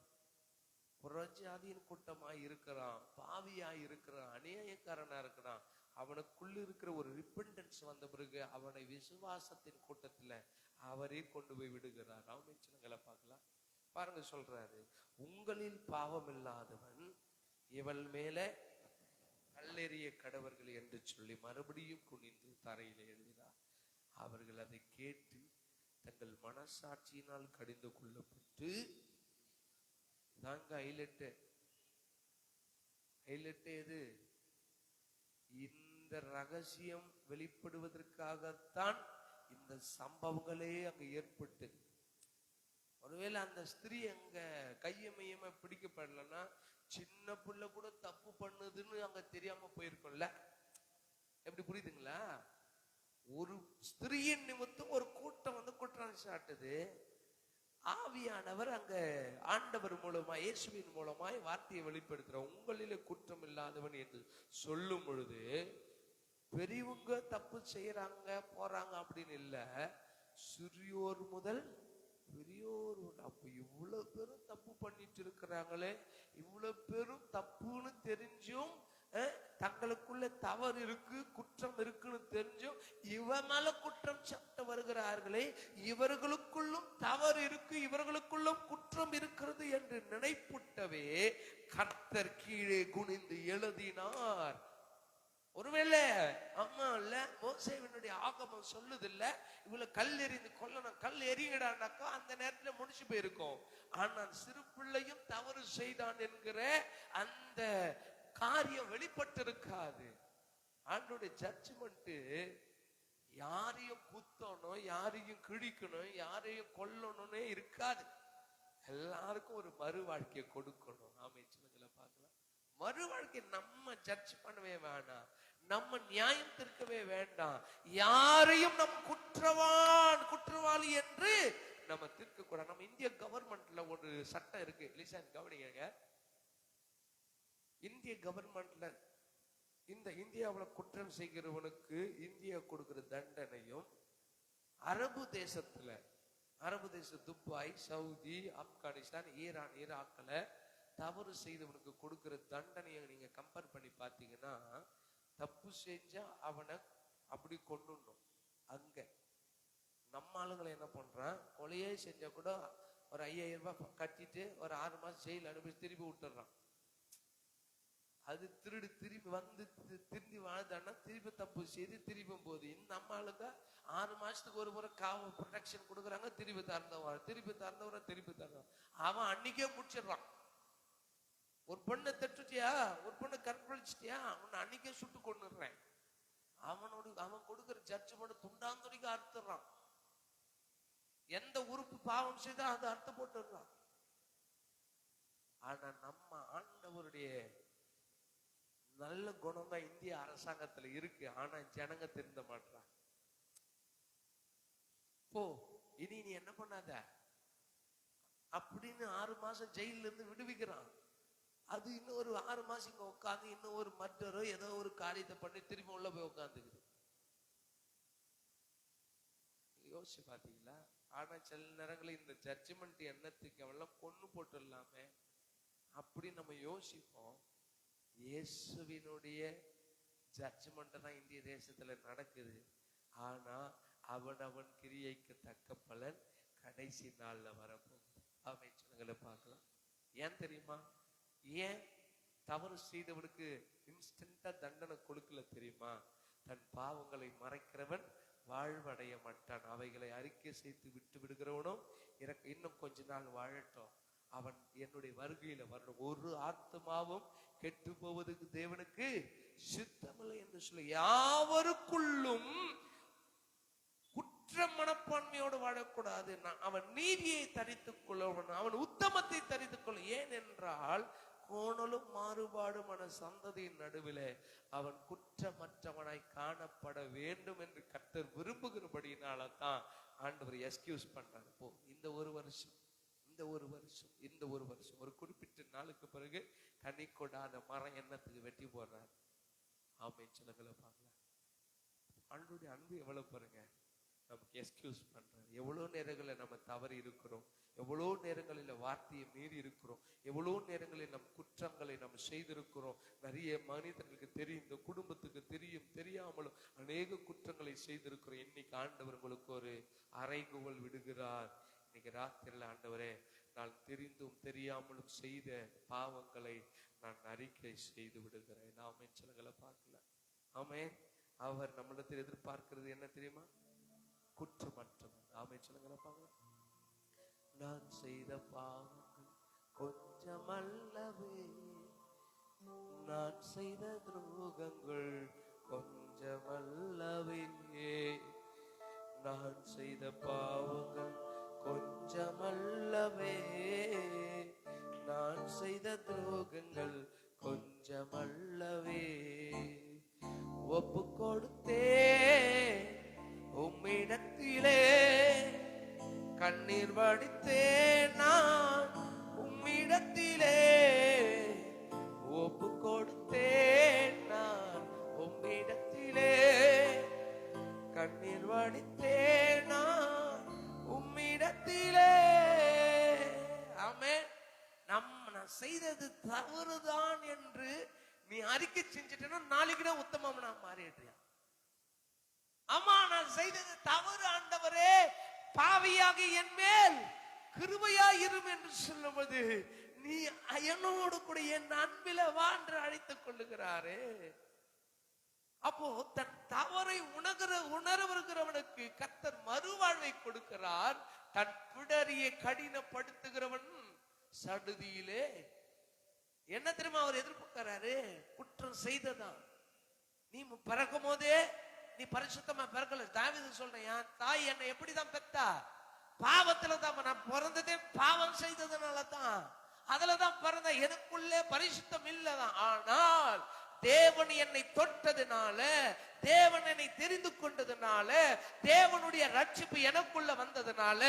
புறஜாதியின் கூட்டமாய் இருக்கிறான், பாவியாய் இருக்கிறான், அநியாயக்காரனா இருக்கிறான். அவனுக்குள்ள இருக்கிற ஒரு ரிப்பெண்டன்ஸ் வந்த பிறகு அவனை விசுவாசத்தின் கூட்டத்துல அவரே கொண்டு போய் விடுகிறார். ராமேஸ்வரங்களை பார்க்கலாம் பாருங்க, சொல்றாரு, உங்களில் பாவம் இல்லாதவன் இவள் மேல கல்லெறிய கடவர்கள் என்று சொல்லி மறுபடியும் குனிந்து தரையில எழுதினார். அவர்கள் அதை கேட்டு தங்கள் மனசாட்சியினால் கடிந்து கொள்ளப்பட்டு, தாங்க ஹைலைட் எது, இந்த ரகசியம் வெளிப்படுவதற்காகத்தான் இந்த சம்பவங்களே அங்க ஏற்பட்டு. ஒருவேளை அந்த ஸ்திரீ அங்க கையமையமா பிடிக்கப்படலன்னா சின்ன பிள்ளை கூட தப்பு பண்ணுதுன்னு அங்க தெரியாம போயிருக்கும்ல. எப்படி புரியுதுங்களா? ஒரு ஸ்திரீயின் நிமித்தம் ஒரு கூட்டம் வந்து குற்றம் சாட்டுது. ஆவியானவர் அங்க ஆண்டவர் மூலமா, இயேசுவின் மூலமாய் வார்த்தையை வெளிப்படுத்துற, உங்களிலே குற்றம் இல்லாதவன் என்று சொல்லும் பொழுது பெரியவங்க தப்பு செய்யறாங்க போறாங்க அப்படின்னு இல்ல, சிறியோர் முதல் பெரியோர். அப்ப இவ்வளவு பேரும் தப்பு பண்ணிட்டு இருக்கிறாங்களே, இவ்வளவு பேரும் தப்புன்னு தெரிஞ்சும் தங்களுக்குள்ள தவறு இருக்கு, குற்றம் இருக்குன்னு தெரிஞ்சும் இவ மேல குற்றம் சாட்ட வருகிறார்களே, இவர்களுக்குள்ளும் தவறு இருக்கு, இவர்களுக்குள்ளும் குற்றம் இருக்கிறது என்று நினைப்புட்டவே கர்த்தர் கீழே குனிந்து எழுதினார். ஒருவேளை அம்மா இல்ல, மோசேவினுடைய ஆகமம் சொல்லுது இல்ல, இவளை கல் எறிந்து கொல்லணும், கல் எறிங்கடானாக்கா அந்த நேரத்துல முடிச்சு போயிருக்கும். ஆனால் சிறு பிள்ளையும் தவறு செய்தான் என்கிற அந்த காரியம் வெளிப்பட்டு இருக்காது. ஆண்டோடைய ஜட்ஜ்மெண்ட் யாரையும் குத்தணும், யாரையும் கிழிக்கணும், யாரையும் கொல்லணும்னே இருக்காது. எல்லாருக்கும் ஒரு மறு வாழ்க்கையை கொடுக்கணும். ஆமைச்சுகளை பார்க்கலாம். மறு வாழ்க்கை நம்ம ஜட்ஜ் பண்ணவே வேண்டாம், நம்ம நியாயம் தீர்க்கவே வேண்டாம், யாரையும் நம் குற்றவாளி என்று நம்ம தீர்க்க கூடாது. நம்ம இந்திய கவர்மெண்ட்ல ஒரு சட்டம் இருக்கு, லிசன் கவனிங்க. இந்திய கவர்மெண்ட்ல இந்த இந்தியாவில் குற்றம் செய்கிறவனுக்கு இந்தியா கொடுக்கிற தண்டனையும், அரபு தேசத்துல, அரபு தேச துபாய், சவுதி, ஆப்கானிஸ்தான், ஈரான், ஈராக்ல தவறு செய்தவனுக்கு கொடுக்கிற தண்டனையை நீங்க கம்பேர் பண்ணி பார்த்தீங்கன்னா, தப்பு செஞ்சா அவனை அப்படி கொண்டுடணும். அங்க நம்ம ஆளுங்களை என்ன பண்றான், கொலையே செஞ்சா கூட ஒரு 5000 ரூபாய் கட்டிட்டு ஒரு 6 மாசம் ஜெயில அனுப்பி திருப்பி விட்டுறான். அது திரும்பி வந்து திரும்பி வாழ்ந்தான்னா திருப்பி தப்பு செய்து திரும்பி போகுது. இந்த நம்ம ஆளுங்க 6 மாசத்துக்கு ஒரு முறை காவல் ப்ரொடெக்ஷன் கொடுக்குறாங்க, திருப்பி திறந்தவன் திருப்பி தரந்தவன் அவன் அன்னைக்கே முடிச்சிடுறான். ஒரு பொண்ணை தட்டுட்டியா, ஒரு பொண்ணை கற்பழிச்சிட்டியா, அவனை அன்னைக்கே சுட்டு கொண்டுடுறேன். அவன் கொடுக்கிற ஜட்ஜ்மெண்ட் துண்டாந்துடிக்கு அறுத்துறான். எந்த உறுப்பு பாவம் செய்தா அதை அறுத்து போட்டுடுறான். ஆனா நம்ம ஆண்டவருடைய நல்ல குணம் தான் இந்திய அரசாங்கத்துல இருக்கு. ஆனா ஜனங்க திருந்த மாட்டான். போ இனி நீ என்ன பண்ணாத அப்படின்னு 6 மாசம் ஜெயில இருந்து விடுவிக்கிறான். அது இன்னும் ஒரு 6 மாசம் இங்க உட்காந்து இன்னும் ஒரு மற்றோ ஏதோ ஒரு காரியத்தை பண்ணி திரும்ப உள்ள போய் உட்காந்துக்குது. யோசிச்சு பாத்தீங்களா? ஆனா சில நேரங்களில் இந்த ஜட்ஜ்மெண்ட் என்னத்துக்கு அவெல்லாம் கொண்டு போட்டுடலாமே அப்படி நம்ம யோசிப்போம். இயேசுவினுடைய ஜட்ஜ்மெண்ட் தான் இந்திய தேசத்துல நடக்குது. ஆனா அவன் கிரியைக்கு தக்க பலன் கடைசி நாள்ல வரப்போகுது. அமைச்சர்களை பார்க்கலாம். ஏன் தெரியுமா? ஏன் தவறு செய்தவனுக்கு இன்ஸ்டன்டா தண்டனை கொடுக்கல தெரியுமா? தன் பாவங்களை மறைக்கிறவன் வாழ்வடைய மாட்டான். அவைகளை அறிக்கை செய்து விட்டு விடுகிறவனும் இன்னும் கொஞ்ச நாள் வாழட்டும், அவன் என்னுடைய வருகையில வரணும். ஒரு ஆத்மாவும் கெட்டு போவதற்கு தேவனுக்கு சித்தமில்லை என்று சொல்லி யாவருக்குள்ளும் குற்ற மனப்பான்மையோடு வாழக்கூடாது. அவன் நீதியை தரித்துக் கொள்ளவன், அவன் உத்தமத்தை தரித்துக் கொள்ள. ஏன் என்றால் கோணலும் மாறுபாடுமான சந்ததியின் நடுவிலே அவன் குற்றமற்றவனாய் காணப்பட வேண்டும் என்று கர்த்தர் விரும்புகிறபடினால தான் ஆண்டவர் எக்ஸ்கியூஸ் பண்றாரு. போ இந்த ஒரு வருஷம் ஒரு குறிப்பிட்ட நாளுக்கு பிறகு கனி கொடாத மரம் என்னத்துக்கு வெட்டி போடுறாரு. ஆமை சிலங்களை பார்க்கலாம். ஆண்டவருடைய அன்பு எவ்வளவு பாருங்க. நமக்கு எக்ஸ்கியூஸ் பண்றாரு. எவ்வளவு நேரங்களில் நம்ம தவறி இருக்கிறோம், எவ்வளோ நேரங்களில் வார்த்தையை மீறி இருக்கிறோம், எவ்வளோ நேரங்களில் நம் குற்றங்களை நம்ம செய்திருக்கிறோம். நிறைய மனிதர்களுக்கு தெரியும், இந்த குடும்பத்துக்கு தெரியும், தெரியாமலும் அநேக குற்றங்களை செய்திருக்கிறோம். இன்னைக்கு ஆண்டவர் உங்களுக்கு ஒரு அறைகூவல் விடுகிறார். இன்னைக்கு ராத்திரியில், ஆண்டவரே, நான் தெரிந்தும் தெரியாமலும் செய்த பாவங்களை நான் அறிக்கை செய்து விடுகிறேன். ஆமென். சிலங்களை பார்க்கல. ஆமென். அவர் நம்மளிடத்தில் எதிர்பார்க்கிறது என்ன தெரியுமா? குற்றமற்றவன். ஆமென். சிலங்களை பார்க்கலாம். நான் செய்த பாவங்கள் கொஞ்சமல்லவே, நான் செய்த துரோகங்கள் கொஞ்சமல்லவே, நான் செய்த பாவங்கள் கொஞ்சமல்லவே, நான் செய்த துரோகங்கள் கொஞ்சமல்லவே, ஒப்பு கொடுத்தே உம்மிடத்திலே, கண்ணீர் வடித்தே நான் உம்மிடத்திலே, ஒப்பு கொடுத்தேன் நான் உம்மிடத்திலே, கண்ணீர் வடித்தேன் நான் உம்மிடத்திலே. ஆமென். நான் செய்தது தவறுதான் என்று நீ அறிக்கை செஞ்சிட்டேன்னா நாளைக்கு தான் உத்தமம் நான் மாறிடுறியா? ஆமா, நான் செய்தது தவறு ஆண்டவரே, பாவியாக என் மேல் கிருபையாயிரும் என்று சொல்லுவது, நீ என்னோடு கூட என் அன்பில வா என்று அழைத்துக் கொள்ளுகிறாரே. அப்போ தன் தவறை உணர்வுகிறவனுக்கு கர்த்தர் மறுவாழ்வை கொடுக்கிறார். தன் பிடரியை கடினப்படுத்துகிறவன் சடுதியிலே என்ன தெரியுமா அவர் எதிர்பார்க்கிறாரு? குற்றம் செய்ததான். நீ பிறக்கும் போதே நீ பரிசுத்தமா பிறக்கல. தாவீது சொல்றேன், என் தாய் என்னை எப்படிதான் பெத்தா? பாவத்துல தான். நான் பிறந்ததே பாவம் செய்ததுனால தான். அதுலதான் பிறந்த. எனக்குள்ளே பரிசுத்தம் இல்லதான். ஆனால் தேவன் என்னை தொட்டதுனால, தேவன் என்னை தெரிந்து கொண்டதுனால, தேவனுடைய ரட்சிப்பு எனக்குள்ள வந்ததுனால,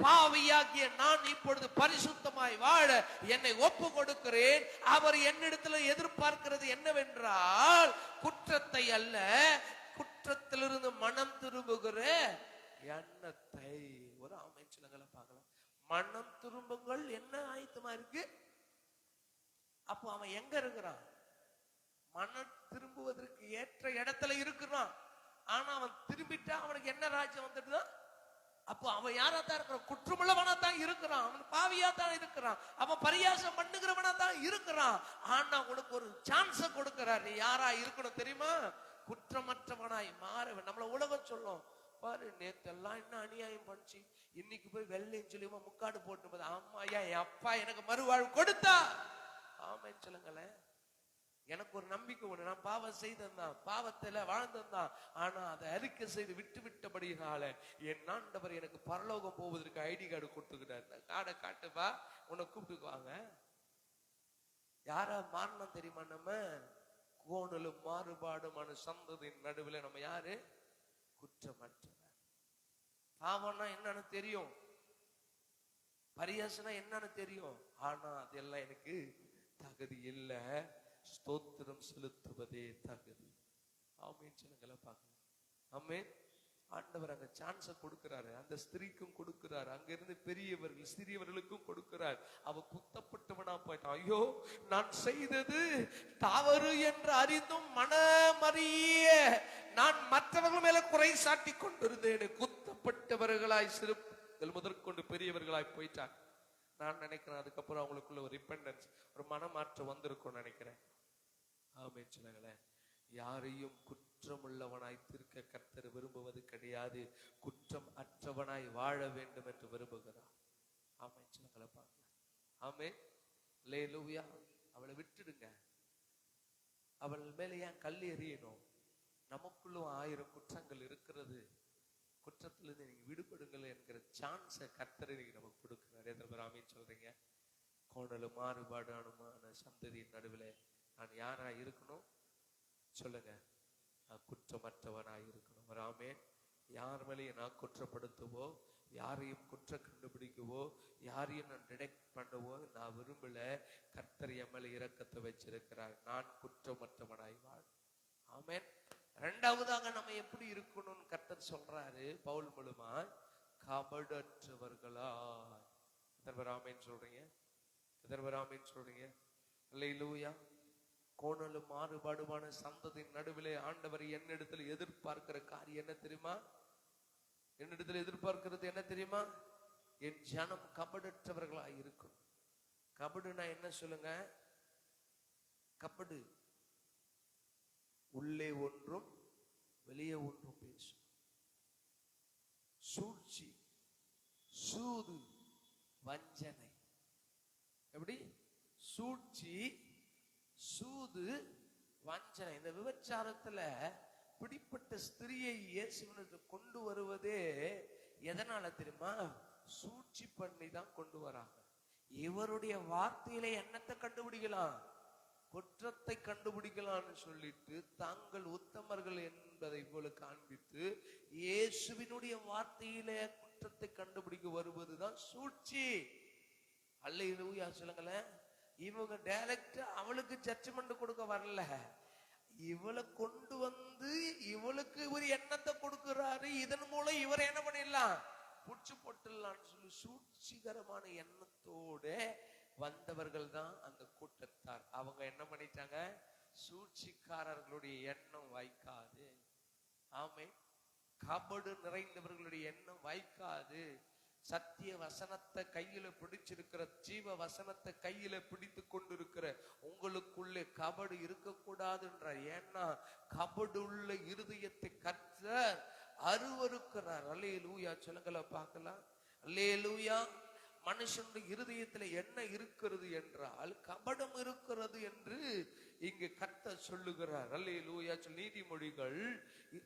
பாவியாகிய நான் இப்பொழுது பரிசுத்தமாய் வாழ என்னை ஒப்பு கொடுக்கிறேன். அவர் என்னிடத்துல எதிர்பார்க்கிறது என்னவென்றால் குற்றத்தை அல்ல, குற்றத்திலிருந்து மனம் திரும்புகிற எண்ணத்தை. ஒரு அமைச்சலங்களை பார்க்கலாம். மனம் திரும்புங்கள் என்ன ஆயத்தமா இருக்கு? அப்போ அவன் எங்க இருக்கிறான்? மனம் திரும்புவதற்கு ஏற்ற இடத்துல இருக்கிறான். ஆனா அவன் திரும்பிட்டா அவனுக்கு என்ன ராஜ்யம் வந்துட்டுதான்? அப்போ அவன் யாரா தான் இருக்கிறான்? குற்றமுள்ளவனா தான் இருக்கிறான். அவன் பாவியா தான் இருக்கிறான். அவன் பரியாசம் பண்ணுகிறவனா தான் இருக்கிறான். ஆனா உனக்கு ஒரு சான்ஸ் கொடுக்கிறார். நீ யாரா இருக்கணும் தெரியுமா? குற்றமற்றவனாய் மாற. நம்மள உலகம் சொல்லும், பாரு நேத்தெல்லாம் என்ன அநியாயம் பண்ணிச்சு, இன்னைக்கு போய் வெள்ளையும் சொல்லியுமா முக்காடு போட்டு. ஆமா, என் அப்பா எனக்கு மறுவாழ்வு கொடுத்தா. ஆமைன்னு சொல்லுங்களேன். எனக்கு ஒரு நம்பிக்கை ஒண்ணு, நான் பாவம் செய்தான், பாவத்துல வாழ்ந்தான். ஆனா அதை அறிக்கை செய்து விட்டு விட்டபடினால என் ஆண்டவர் எனக்கு பரலோகம் போவதற்கு ஐடி கார்டு கொடுத்துக்கிட்டாரு. கார்டை காட்டுப்பா, உன்னை கூப்பிட்டுக்குவாங்க. யாரா மாறணும் தெரியுமா? நம்ம கோணலும் மாறுபாடுமான சந்ததியின் நடுவில் நம்ம யாரு? குற்றமற்றவர். பாவம்னா என்னன்னு தெரியும், பரியாசனா என்னன்னு தெரியும். ஆனா அதெல்லாம் எனக்கு தகுதி இல்லை. ஸ்தோத்திரம் செலுத்துவதே தகுதி. ஆமென். சிலங்களை பார்க்கலாம். ஆமென். ஆண்டவர் அங்க சான்ஸ கொடுக்கிறாரு. அந்த ஸ்திரீக்கும் கொடுக்கிறார். அங்க இருந்து பெரியவர்கள் சிறியவர்களுக்கும் கொடுக்கிறார். அவ குத்தப்பட்டவனா போயிட்டான். ஐயோ, நான் செய்தது தவறு என்று அறிந்தும் மனமறிய நான் மற்றவர்கள் மேல குறை சாட்டி கொண்டிருந்தேன். குத்தப்பட்டவர்களாய் சிறுவர்கள் முதற்கொண்டு பெரியவர்களாய் போயிட்டாங்க. நான் நினைக்கிறேன் அதுக்கப்புறம் அவங்களுக்குள்ள ஒரு ரிப்பெண்டன்ஸ், ஒரு மனமாற்றம் வந்திருக்கும் நினைக்கிறேன். ஆமென். சொல்லுங்களேன். யாரையும் குற்றமுள்ளவனாய் தீர்க்க கர்த்தர் விரும்புவது கிடையாது. குற்றம் அற்றவனாய் வாழ வேண்டும் என்று விரும்புகிறார். ஆமென். சொல்லுங்களை பார்க்கலாம். ஆமென். அல்லேலூயா. அவளை விட்டுடுங்க. அவள் மேல ஏன் கல் எறியணும்? நமக்குள்ளும் 1000 குற்றங்கள் இருக்கிறது. குற்றத்திலிருந்து நீங்க விடுபடுங்கள் என்கிற சான்ஸை கர்த்தர் நமக்கு கொடுக்கிறார். எத்தனை பேர் ஆமென் சொல்றீங்க? கோணலும் மாறுபாடான சந்ததியின் நடுவில் நான் யாரா இருக்கணும் சொல்லுங்க? நான் குற்றமற்றவனாய் இருக்கணும். ஆமென். யார் மேலேயும் நான் குற்றப்படுத்தவோ, யாரையும் குற்றம் கண்டுபிடிக்கவோ, யாரையும் நான் டிடெக்ட் பண்ணவோ நான் விரும்பல. கர்த்தர் என் மேல இரக்கத்தை வச்சிருக்கிறார். நான் குற்றமற்றவனாய் வாழ். ஆமென். இரண்டாவதாக நம்ம எப்படி இருக்கணும்னு கர்த்தர் சொல்றாரு பவுல் மூலமா, கபடற்றவர்களாய். எதர்வராமேன்னு சொல்றீங்க? எதர்வராமேன்னு சொல்றீங்க? அல்லேலூயா. கோணலும் மாறுபாடுமான சந்ததியின் நடுவிலே ஆண்டவர் என்னிடத்தில் எதிர்பார்க்கிற காரியம் என்ன தெரியுமா? என்னிடத்தில் எதிர்பார்க்கிறது என்ன தெரியுமா? என் ஜனம் கபடற்றவர்களாய் இருக்கும். கபடுனா என்ன சொல்லுங்க? கபடு உள்ளே ஒன்றும் வெளியே ஒன்றும் பேசும். சூழ்ச்சி, சூது, வஞ்சனை. எப்படி? சூழ்ச்சி, சூது, வஞ்சனை. இந்த விபச்சாரத்துல பிடிப்பட்ட ஸ்திரியை இயேசுவிற்கு கொண்டு வருவதே எதனால தெரியுமா? சூழ்ச்சி பண்ணி தான் கொண்டு வராங்க. இவருடைய வார்த்தையில என்னத்தை கண்டுபிடிக்கலாம்? குற்றத்தை கண்டுபிடிக்கலாம்னு சொல்லிட்டு தாங்கள் உத்தமர்கள் என்பதை போல காண்பித்து இயேசுவினுடைய வார்த்தையிலே குற்றத்தை கண்டுபிடிக்க வருவதுதான் சூழ்ச்சி. அல்லேலூயா சொல்லுங்களேன். இவங்க டைரக்டா அவளுக்கு ஜட்ஜ்மெண்ட் கொடுக்க வரல, இவளை கொண்டு வந்து இவளுக்கு ஒரு எண்ணத்தை கொடுக்கிறாரு. இதன் மூலம் இவரை என்ன பண்ணிடலாம்? புடிச்சு போட்டுடலாம்னு சொல்லி சூழ்ச்சிகரமான எண்ணத்தோட வந்தவர்கள் தான் அந்த கூட்டத்தார். அவங்க என்ன பண்ணிட்டாங்க? சூழ்ச்சிக்காரர்களுடைய எண்ணம் வாய்க்காது. ஆமே. கபடு நிறைந்தவர்களுடைய எண்ணம் வாய்க்காது. சத்திய வசனத்தை கையில பிடிச்சிருக்கிற, ஜீவ வசனத்தை கையில பிடித்து கொண்டிருக்கிற உங்களுக்குள்ளே கபடு இருக்கக்கூடாதுன்றார். ஏன்னா கபடு உள்ள இருதயத்தை கர்த்தர் அருவருக்கிறார். அல்லேலூயா சொல்லுங்கள பார்க்கலாம். அல்லேலூயா. மனுஷனுடைய இருதயத்துல என்ன இருக்கிறது என்றால் கபடம் இருக்கிறது என்று இங்கு கர்த்தர் சொல்லுகிறார். அல்லேலூயா. நீதிமொழிகள்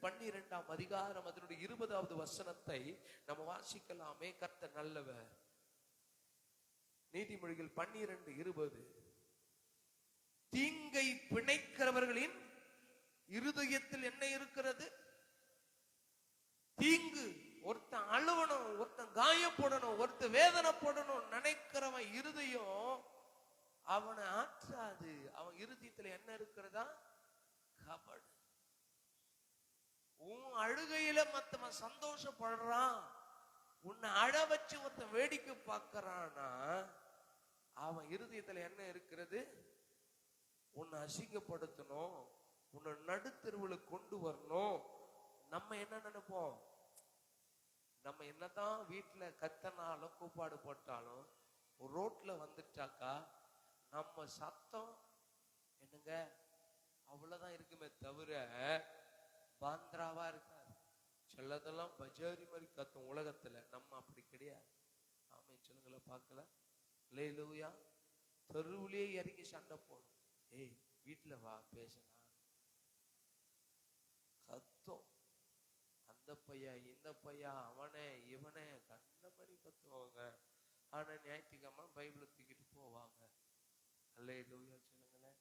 12ஆம் அதிகாரம் அதனுடைய 20வது வசனத்தை நம்ம வாசிக்கலாமே. கர்த்தர் நல்லவர். நீதிமொழிகள் 12:20. தீங்கை பிணைக்கிறவர்களின் இருதயத்தில் என்ன இருக்கிறது? தீங்கு. ஒருத்தன் அழுவணும், ஒருத்தன் காயப்படணும், ஒருத்தன் வேதனைப்படணும் நினைக்கிறவன் இருதயம் அவனை ஆற்றாது. அவன் இருதயத்துல என்ன இருக்கிறதா? கபடு. உன் அழுகையில மத்தவன் சந்தோஷப்படுறான், உன்னை அழ வச்சு ஒருத்தன் வேடிக்கை பார்க்கறானா அவன் இருதயத்துல என்ன இருக்கிறது? உன்னை அசிங்கப்படுத்தணும், உன்னை நடுத்தெருவுல கொண்டு வரணும். நம்ம என்ன நினைப்போம்? நம்ம என்னதான் வீட்டுல கத்தனாலும் கூப்பாடு போட்டாலும் ரோட்ல வந்துட்டாக்கா நம்ம சத்தம் என்னங்க அவ்வளவுதான் இருக்குமே தவிர பாந்திராவா இருக்காது. சிலதெல்லாம் பஜாரி மாதிரி கத்தும் உலகத்துல. நம்ம அப்படி கிடையாது. ஆமை சொல்லுங்கள பார்க்கல. அல்லேலூயா. தெருவுலயே இறங்கி சண்டை போடும். ஏய் வீட்டுல வா பேசலாம் கத்தும். அந்த பையா இந்த பையா அவனே இவனே கண்ட மாதிரி கத்துவாங்க. ஆனா ஞாயிற்றுக்கிழமை பைபிளை தூக்கிட்டு போவாங்க. அல்லேலூயா சொல்லுங்களேன்.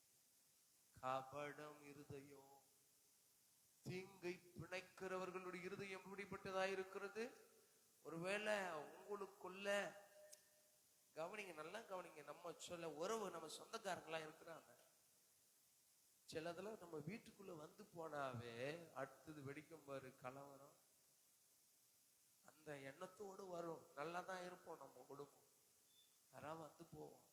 கபடம் இருதயம். தீங்கை பிணைக்கிறவர்களுடைய இருதயம் எப்படிப்பட்டதா இருக்கிறது? ஒருவேளை உங்களுக்குள்ள கவனிங்க, நல்லா கவனிங்க. நம்ம சொல்ல உறவு நம்ம சொந்தக்காரங்களா இருக்கிறாங்க. சிலதுல நம்ம வீட்டுக்குள்ள வந்து போனாவே அடுத்தது வெடிக்கும் பாரு கலவரம். அந்த எண்ணத்தோடு வரும். நல்லா தான் இருப்போம் நம்ம குடும்பம். யாராவது வந்து போவோம்.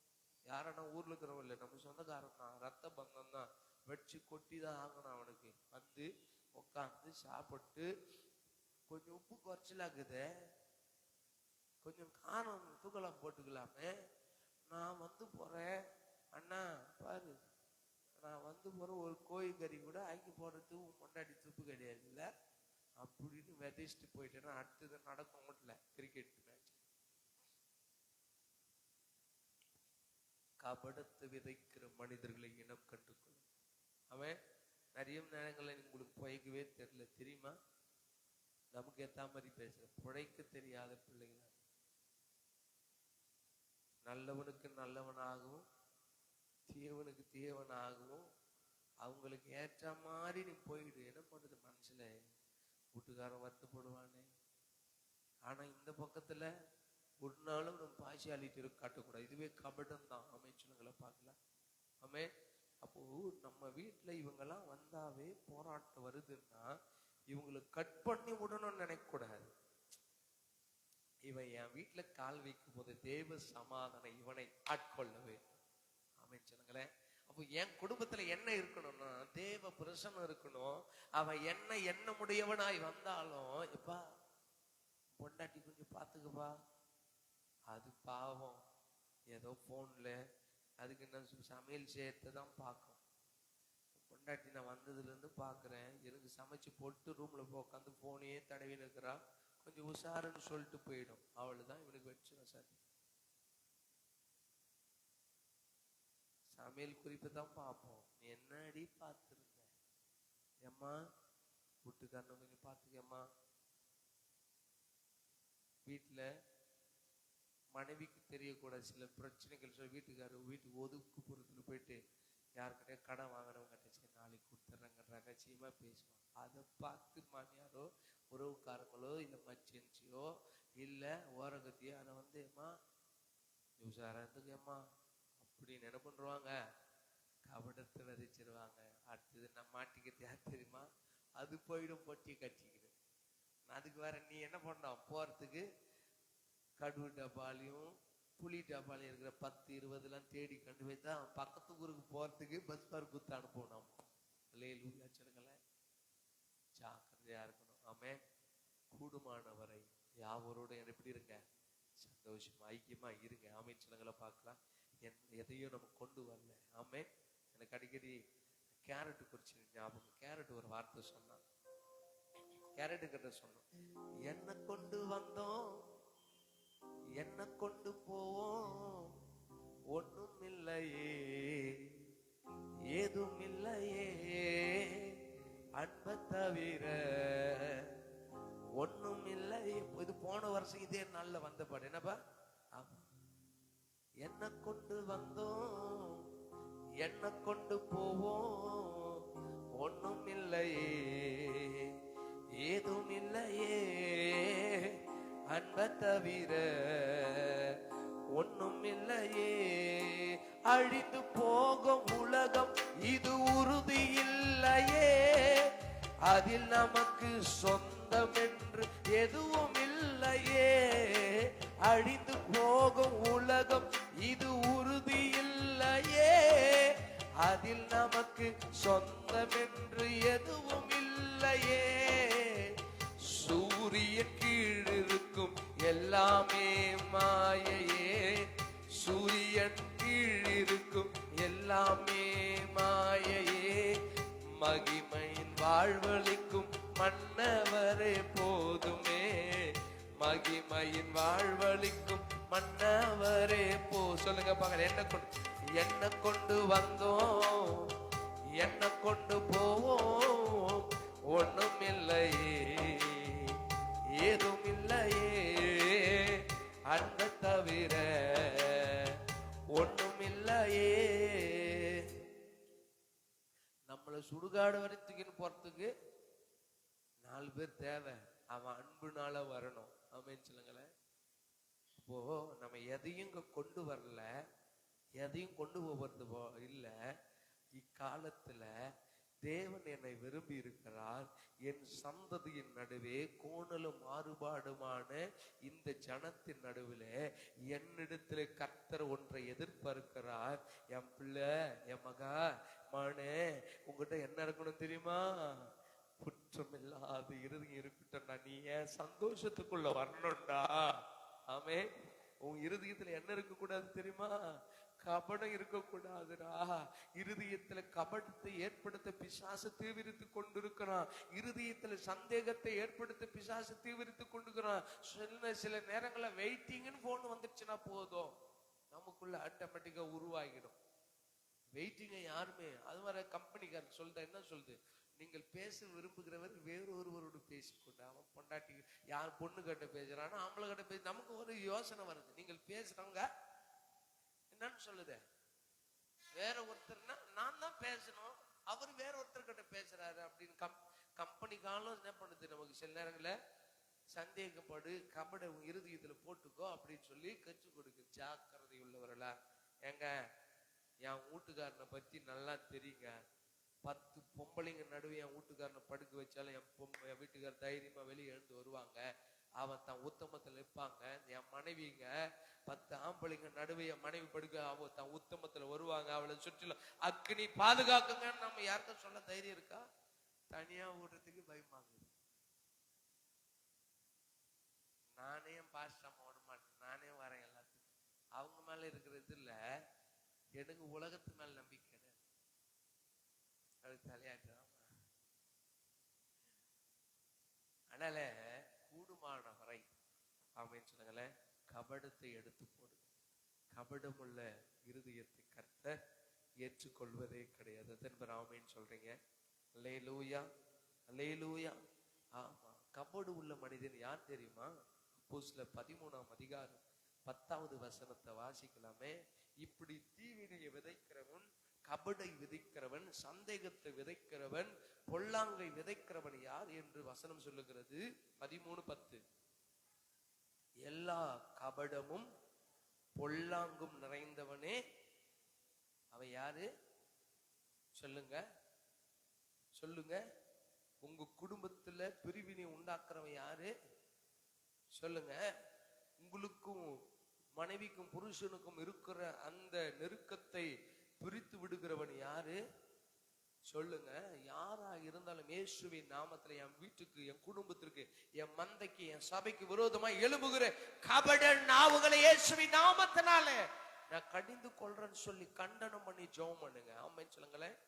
யாரனா ஊர்ல இருக்கிறவங்க இல்லை, நம்ம சொந்தக்காரன் தான், ரத்த பந்தம் தான். வெடிச்சு கொட்டி தான் ஆகணும். அவனுக்கு வந்து உட்காந்து சாப்பிட்டு கொஞ்சம் உப்பு குறைச்சலாக்குது, கொஞ்சம் காரம் தூக்கலாம் போட்டுக்கலாமே. நான் வந்து போறேன் அண்ணா பாரு, நான் வந்து போற ஒரு கோயில் கறி கூட ஆக்கி போடுறது கொண்டாடி துப்பு கிடையாது இல்ல அப்படின்னு விதைச்சிட்டு போயிட்டேன்னா அடுத்தது நடக்கும் வீட்டுல கிரிக்கெட் மேட்ச். கபடத்தை விதைக்கிற மனிதர்களை இனம் கண்டுக்கொள்ளும். அவன் நிறைய நேரங்களில் உங்களுக்கு புழைக்கவே தெரியல தெரியுமா? நமக்கு ஏத்த மாதிரி பேசுற புழைக்க தெரியாத பிள்ளைகளா. நல்லவனுக்கு நல்லவனாகவும் தீயவனுக்கு தீயவனாகவும் அவங்களுக்கு ஏற்ற மாதிரி நீ போயிடு. என்ன பண்றது? மனசுல வீட்டுக்காரன் வருத்தப்படுவானே. ஆனா இந்த பக்கத்துல ஒரு நாளும் நம்ம பாசியாலிட்டி காட்டக்கூடாது. இதுவே கபடம் தான். அமைச்சுங்களை பார்க்கலாம். ஆமே. அப்போ நம்ம வீட்டுல இவங்கெல்லாம் வந்தாவே போராட்டம் வருதுன்னா இவங்களை கட் பண்ணி விடணும்னு நினைக்க கூடாது. இவன் என் வீட்டுல கால் வைக்கும் போது தேவ சமாதானம் இவனை ஆட்கொள்ளவே அமைச்சனுங்களேன். அப்போ என் குடும்பத்துல என்ன இருக்கணும்னா தேவ பிரசனம் இருக்கணும். அவன் என்ன முடியவனாய் வந்தாலும் எப்பா பொண்டாட்டி கொஞ்சம் பாத்துக்கப்பா, அது பாவம் ஏதோ போன்ல அதுக்கு என்ன சமையல் செய்யறதான் பார்க்கும். பொண்டாட்டி நான் வந்ததுல இருந்து பாக்குறேன், எனக்கு சமைச்சு போட்டு ரூம்ல போய் உட்காந்து போனையே தடவி நிற்கிறா, கொஞ்சம் உஷாருன்னு சொல்லிட்டு போயிடும். அவளுதான் இவனுக்கு வச்சு சார் சமையல் குறிப்பு தான் பார்ப்போம். நீ என்னடி பார்த்துருந்த ஏம்மா, வீட்டுக்காரனை கொஞ்சம் பார்த்துக்கம்மா. வீட்டுல மனைவிக்கு தெரியக்கூடாது சில பிரச்சனைகள் சொல்லி வீட்டுக்கு ஒதுக்குப்புறத்துல போயிட்டு யாருக்கிட்டே கடன் வாங்கினவங்க சரி நாளைக்கு கொடுத்துட்றாங்க ரகசியமா பேசுவான். அதை பார்த்து மாமியாரோ உறவுக்காரங்களோ இல்ல மச்சியோ இல்ல ஓரகத்தியோ அதை வந்து ஏம்மா உஷாரத்துக்கு ஏம்மா அப்படின்னு என்ன பண்ணுவாங்க, கபடத்தை விதைச்சிருவாங்க. அடுத்தது நான் மாட்டிக்கிறது யார் தெரியுமா, அது போயிடும் பொட்டி கட்டிக்கிடு. அதுக்கு வேற நீ என்ன பண்ணோம், போறதுக்கு கடுகு டப்பாலையும் புளி டப்பாலையும் இருக்கிற 10-20 தேடி கண்டு போய் தான் பக்கத்து ஊருக்கு போறதுக்கு பஸ் பார் குத்து அனுப்பணும். லூயாச்சனங்கள ஜாக்கிரதையா இருக்கணும். ஆமே. கூடுமானவரை யாவரோட எப்படி இருங்க, சந்தோஷமா ஐக்கியமா இருங்க. ஆமே. சின்னங்களை பார்க்கலாம். எதையும் நம்ம கொண்டு வரல. ஆமே. எனக்கு அடிக்கடி கேரட் குறிச்சு ஞாபகம். கேரட் ஒரு வார்த்தை சொன்னான். கேரட் கிட்ட சொன்னோம், என்ன கொண்டு வந்தோம் என்ன கொண்டு போவோம், ஒண்ணும் இல்லையே ஏதும் இல்லையே அன்பை தவிர ஒண்ணும் இல்லையே. இது போன வருஷம் இதே நாள்ல வந்த பாடு என்னப்பா, என்ன கொண்டு வந்தோம் என்ன கொண்டு போவோம், ஒண்ணும் இல்லையே ஏதும் இல்லையே அன்பை தவிர ஒண்ணும் இல்லையே. அழிந்து போகும் உலகம் இது உறுதி இல்லையே, அதில் நமக்கு சொந்தம் என்று எதுவும் இல்லையே. அழிந்து போகும் உலகம் இது உறுதி இல்லையே, அதில் நமக்கு சொந்தம் என்று எதுவும் இல்லையே. சூரியன் கீழ் இருக்கும் எல்லாமே மாயையே, சூரியன் கீழ் இருக்கும் எல்லாமே மாயையே. மகிமையின் வாழ்வளிக்கும் மன்னவரே போதுமே, மகிமையின் வாழ்வளிக்கும் மன்னவரே சொல்லுங்க பாக்க. என்ன கொண்டு வந்தோம் என்ன கொண்டு போவோம், ஒண்ணும் இல்லையே ஏதும் இல்லையே அன்பை தவிர ஒண்ணும் இல்லையே. நம்மளை சுடுகாடு வரைத்துக்குன்னு போறதுக்கு 4 பேர் தேவை. அவன் அன்புனால வரணும். ஆமென் சொல்லுங்களேன். இப்போ நம்ம எதையும் இங்க கொண்டு வரல, எதையும் கொண்டு போவது இல்ல. இக்காலத்துல தேவன் என்னை விரும்பி இருக்கிறார். என் சந்ததியின் நடுவே கோணலும் மாறுபாடுமான இந்த ஜனத்தின் நடுவிலே என்னிடத்துல கர்த்தர் ஒன்றை எதிர்பார்க்கிறார். என் பிள்ளை என் மகா மானே, உங்ககிட்ட என்ன இருக்கணும் தெரியுமா, குற்றமில்லாத இருதயம் இருக்கட்டும்டா. நீ ஏன் சந்தோஷத்துக்குள்ள வரணும்டா. ஆமே. உன் இருதயத்துல என்ன இருக்க கூடாது தெரியுமா, கபடம் இருக்கக்கூடாதுடா. இருதயத்துல கபடத்தை ஏற்படுத்த பிசாசு தீவிரித்து கொண்டிருக்கிறான். இருதயத்துல சந்தேகத்தை ஏற்படுத்த பிசாசு தீவிரித்து கொண்டிருக்கிறான். சில நேரங்கள வெயிட்டிங்னு போன் வந்துருச்சுன்னா போதும், நமக்குள்ள ஆட்டோமேட்டிக்கா உருவாகிடும். வெயிட்டிங்க யாருமே அது மாதிரி கம்பெனிக்காரர் சொல்ற என்ன சொல்லுது, நீங்கள் பேச விரும்புகிறவர் வேறொருவரோடு பேசிக்கொண்டு. அவன் பொண்டாட்டி யார் பொண்ணு கிட்ட பேசுறான்னா ஆம்பளை கிட்ட பேச நமக்கு ஒரு யோசனை வருது. நீங்கள் பேசுறவங்க என்னன்னு சொல்லுது, வேற ஒருத்தர்னா நான் தான் பேசணும், அவர் வேற ஒருத்தர் கிட்ட பேசுறாரு அப்படின்னு கம்பெனி காலம் என்ன பண்ணுது, நமக்கு சில நேரங்கள சந்தேகப்படு கபட இருதயத்துல போட்டுக்கோ அப்படின்னு சொல்லி கற்றுக் கொடுக்கு. ஜாக்கிரதை உள்ளவர்களா. எங்க என் வீட்டுக்காரனை பத்தி நல்லா தெரியுங்க. 10 பொம்பளைங்க நடுவே என் வீட்டுக்காரனை படுக்க வச்சாலும் என் வீட்டுக்காரர் தைரியமா வெளியே எழுந்து வருவாங்க. அவன் தான் உத்தமத்துல இருப்பாங்க. என் மனைவிங்க 10 ஆம்பளைங்க நடுவே என் மனைவி படுக்க அவ தான் உத்தமத்துல வருவாங்க. அவளை சுற்றிலும் அக்னி பாதுகாக்குங்கன்னு நம்ம யாருக்கும் சொல்ல தைரியம் இருக்கா? தனியா விடுறதுக்கு பயமாகுது. நானே என் பாஸ்டர் ஓட மாட்டேன், நானே வரேன் எல்லாத்துக்கும். அவங்க மேல இருக்கிறது இல்ல, எனக்கு உலகத்து மேல நம்பிக்கை கிடையாது. அது தலையாட்டுதான். அதனால கூடுமான வரை அப்படின்னு சொல்லுங்களேன், கபடத்தை எடுத்து போடுங்க. கபடமுள்ள இருதயத்தை கர்த்தர் ஏற்றுக்கொள்வதே கிடையாது. அதன் ஆமேன்னு சொல்றீங்க. அல்லேலூயா, அல்லேலூயா. ஆமா, கபடு உள்ள மனிதன் யார் தெரியுமா? அப்போஸ்தலர் 13ஆம் அதிகாரம் 10வது வசனத்தை வாசிக்கலாமே. இப்படி தீவினையை விதைக்கிறவன், கபடை விதைக்கிறவன், சந்தேகத்தை விதைக்கிறவன், பொல்லாங்கை விதைக்கிறவன் யார் என்று வசனம் சொல்லுகிறது. 13:10. எல்லா கபடமும் பொல்லாங்கும் நிறைந்தவனே அவன் யாரு சொல்லுங்க, சொல்லுங்க. உங்க குடும்பத்துல பிரிவினை உண்டாக்குறவன் யாரு சொல்லுங்க. உங்களுக்கும் மனைவிக்கும் புருஷனுக்கும் இருக்கிற அந்த நெருக்கத்தை பிரித்து விடுகிறவன் யாரு சொல்லுங்க. யாரா இருந்தாலும் இயேசுவின் நாமத்துல என் வீட்டுக்கு, என் குடும்பத்திற்கு, என் மந்தைக்கு, என் சபைக்கு விரோதமா எழும்புகிற கபட நாவுகளை இயேசுவின் நாமத்தினால நான் கடிந்து கொள்றேன்னு சொல்லி கண்டனம் பண்ணி ஜெபம் பண்ணுங்க. ஆமென் சொல்லுங்களேன்.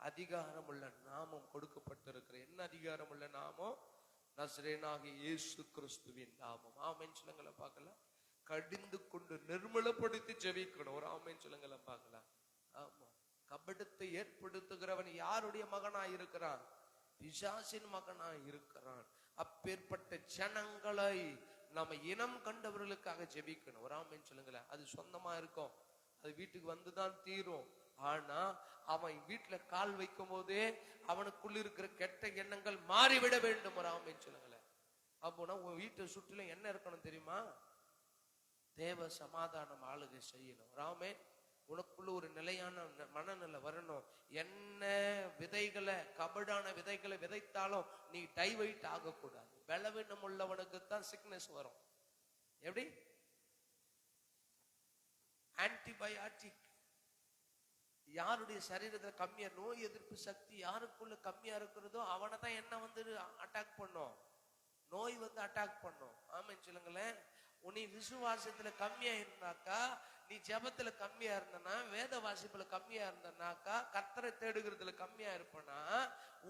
அதிகாரம் உள்ள நாமம் கொடுக்கப்பட்டிருக்கிற என்ன அதிகாரம் உள்ள நாமம்? நசரேயனாகிய இயேசு கிறிஸ்துவின் நாமம். ஆமென் சொல்லுங்களேன் பார்க்கலாம். கடிந்து கொண்டு நிர்மலப்படுத்தி ஜெபிக்கணும். ஒரு ஆமென் சொல்லுங்களேன் பார்க்கலாம். ஆமா, கபடத்தை ஏற்படுத்துகிறவன் யாருடைய மகனாய் இருக்கிறான்? பிசாசின் மகனாய் இருக்கிறான். அப்பேற்பட்ட ஜனங்களை நம்ம இனம் கண்டவர்களுக்காக ஜெபிக்கணும். ஒரு ஆமென் சொல்லுங்களேன். அது சொந்தமா இருக்கும், அது வீட்டுக்கு வந்துதான் தீரும். ஆனா அவன் வீட்டுல கால் வைக்கும் போதே அவனுக்குள்ள இருக்கிற கெட்ட எண்ணங்கள் மாறிவிட வேண்டும். ஒரு ஆமென் சொல்லுங்களேன். அப்போனா உன் வீட்டை சுற்றிலும் என்ன இருக்கணும் தெரியுமா? தேவ சமாதானம் ஆளுகை செய்யணும். ஆமென். உனக்குள்ள ஒரு நிலையான மனநிலை வரணும். என்ன விதைகளை, கபடான விதைகளை விதைத்தாலும் நீ டைவைட் ஆகக்கூடாது. பலவீனம் உள்ளவனுக்கு தான் சிக்னஸ் வரும். எப்படி? ஆன்டிபயாட்டிக் யாருடைய சரீரத்துல கம்மியா, நோய் எதிர்ப்பு சக்தி யாருக்குள்ள கம்மியா இருக்கிறதோ அவனை தான் என்ன வந்து அட்டாக் பண்ணும், நோய் வந்து அட்டாக் பண்ணும். ஆமென் சொல்லுங்களேன். உன்னை விசுவாசத்துல கம்மியா இருந்தாக்கா, நீ ஜபத்துல கம்மியா இருந்தனா, வேத வாசிப்புல கம்மியா இருந்தனாக்கா, கர்த்தரை தேடுகிறதுல கம்மியா இருப்பனா,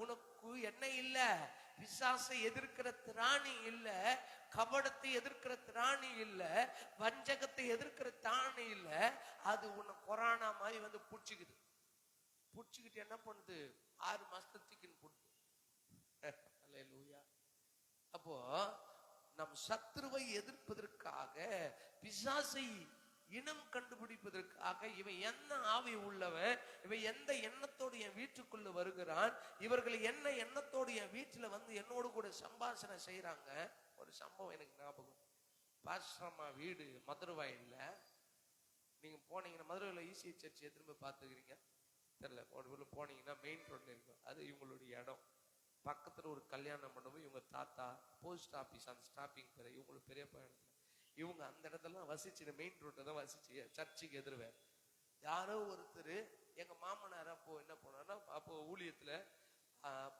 உனக்கு என்ன இல்ல? பிசாசை எதிர்க்கிற திராணி இல்ல, கபடத்தை எதிர்க்கிற திராணி இல்ல, வஞ்சகத்தை எதிர்க்கிற திராணி இல்ல. அது உன்னை கொரோனா மாதிரி வந்து புடிச்சுக்குது. புடிச்சுக்கிட்டு என்ன பண்ணுது? 6 மாசத்துக்கு புடுது. அல்லேலூயா. அப்போ நம் சத்துருவை எதிர்ப்பதற்காக, பிசாசை இனம் கண்டுபிடிப்பதற்காக, இவன் என்ன ஆவி உள்ளவன், இவன் எந்த எண்ணத்தோடு என் வீட்டுக்குள்ள வருகிறான், இவர்கள் என்ன எண்ணத்தோடு என் வீட்டுல வந்து என்னோடு கூட சம்பாஷணை செய்யறாங்க. ஒரு சம்பவம் எனக்கு ஞாபகம். பாஸ்டர்மா வீடு மதுரவாயில்ல. நீங்க போனீங்கன்னா, மதுரையில் ஈசி சர்ச் திரும்ப பார்த்துக்கிறீங்க தெரியல, போனீங்கன்னா மெயின் ரோட்ல இருக்கும். அது இவங்களுடைய இடம். பக்கத்துல ஒரு கல்யாண மண்டபம். இவங்க தாத்தா போஸ்ட் ஆபீஸ் அந்த ஸ்டாப்பிங் பேர் இவங்களுக்கு பெரியப்பா இடத்துல. இவங்க அந்த இடத்துல வசிச்சு, மெயின் ரோட்டை தான் வசிச்சு, சர்ச்சுக்கு எதிர்வேன். யாரோ ஒருத்தர் எங்க மாமனார் அப்போ என்ன பண்ணாருன்னா, அப்போ ஊழியத்துல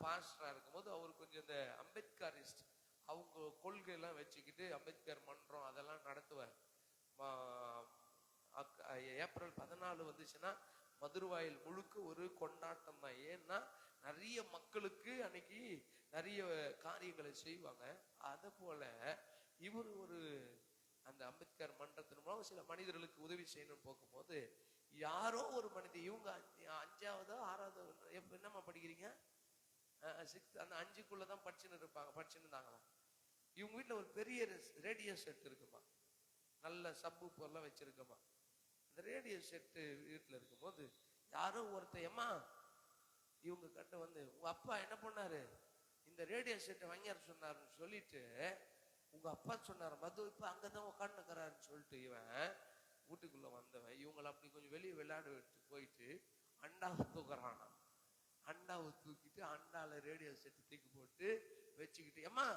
பாஸ்டரா இருக்கும்போது அவர் கொஞ்சம் இந்த அம்பேத்கரிஸ்ட், அவங்க கொள்கையெல்லாம் வச்சுக்கிட்டு அம்பேத்கர் மன்றம் அதெல்லாம் நடத்துவார். ஏப்ரல் 14 வந்துச்சுன்னா மதுரவாயில் முழுக்க ஒரு கொண்டாட்டம் தான். ஏன்னா நிறைய மக்களுக்கு அன்னைக்கு நிறைய காரியங்களை செய்வாங்க. அது போல இவர் ஒரு அந்த அம்பேத்கர் மன்றத்தின் மூலம் சில மனிதர்களுக்கு உதவி செய்யணும்னு போகும்போது, யாரோ ஒரு மனிதர், இவங்க 5ஆவதோ 6ஆவதோ என்னம்மா படிக்கிறீங்க? 6th அந்த 5க்குள்ளதான் படிச்சுன்னு இருப்பாங்க, படிச்சுன்னு இருந்தாங்களாம். இவங்க வீட்டுல ஒரு பெரிய ரேடியோ செட் இருக்குமா, நல்ல சப்பு பொருள்லாம் வச்சிருக்கமா. இந்த ரேடியோ செட்டு வீட்டுல இருக்கும்போது யாரோ ஒருத்தையம்மா இவங்க கிட்ட வந்து, உங்க அப்பா என்ன பண்ணாரு, இந்த ரேடியோ செட்டை வாங்கியார் சொன்னாருன்னு சொல்லிட்டு, உங்க அப்பா சொன்னாரு மது இப்ப அங்கதான் உட்காந்துக்கிறாருன்னு சொல்லிட்டு இவன் வீட்டுக்குள்ள வந்தவன் இவங்களை அப்படி கொஞ்சம் வெளியே விளையாட விட்டு போயிட்டு அண்டாவை தூக்குறானா. அண்டாவை தூக்கிட்டு அண்டால ரேடியோ செட்டு தூக்கி போட்டு வச்சுக்கிட்டு, ஏமா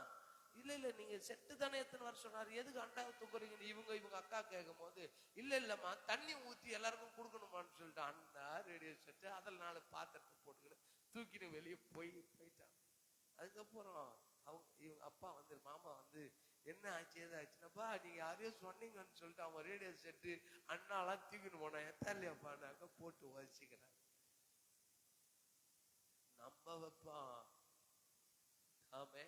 இல்ல இல்ல நீங்க செட்டு தானே எத்தனை வருஷம் சொன்னாரு, எதுக்கு அண்டாவை தூக்குறீங்க? இவங்க அக்கா கேட்கும் போது, இல்ல இல்லம்மா தண்ணி ஊத்தி எல்லாருக்கும் கொடுக்கணுமான்னு சொல்லிட்டு அண்டா ரேடியோ செட்டு அதில் 4 பாத்திரத்தை போட்டுக்கிட்டு தூக்கிட்டு வெளியே போயிட்டான். அதுக்கப்புறம் இவங்க அப்பா வந்து மாமா வந்து என்ன ஆச்சு ஏது ஆச்சுன்னாப்பா நீங்க யாரையோ சொன்னீங்கன்னு சொல்லிட்டு அவன் ரேடியோ செட்டு அண்ணாலாம் தூக்கின்னு போனா எத்தாலியாப்பான்னாக்க போட்டு வச்சுக்கிறான். நம்ப வைப்பான், ஆமே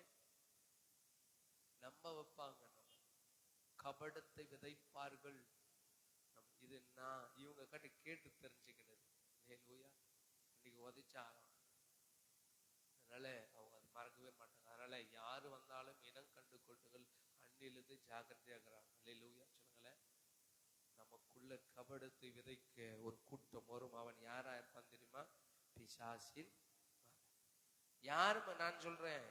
நம்ப வைப்பாங்க. கபடத்தை விதைப்பார்கள். இது நான் இவங்க கிட்ட கேட்டு தெரிஞ்சுக்கிறது. இன்னைக்கு உதைச்சாலும் அதனால அவங்க அது மறக்கவே மாட்டாங்க. அதனால யாரு வந்தாலும் இனம் கண்டு கொள்ளுங்கள், அண்ணிலிருந்து ஜாக்கிரதையாகிறாங்க. அல்லேலூயா சொல்லுங்களேன். நமக்குள்ள கபடத்தை விதைக்க ஒரு கூட்டம் வரும். அவன் யாரா இருப்பான் தெரியுமா? பிசாசின். யாருமே நான் சொல்றேன்,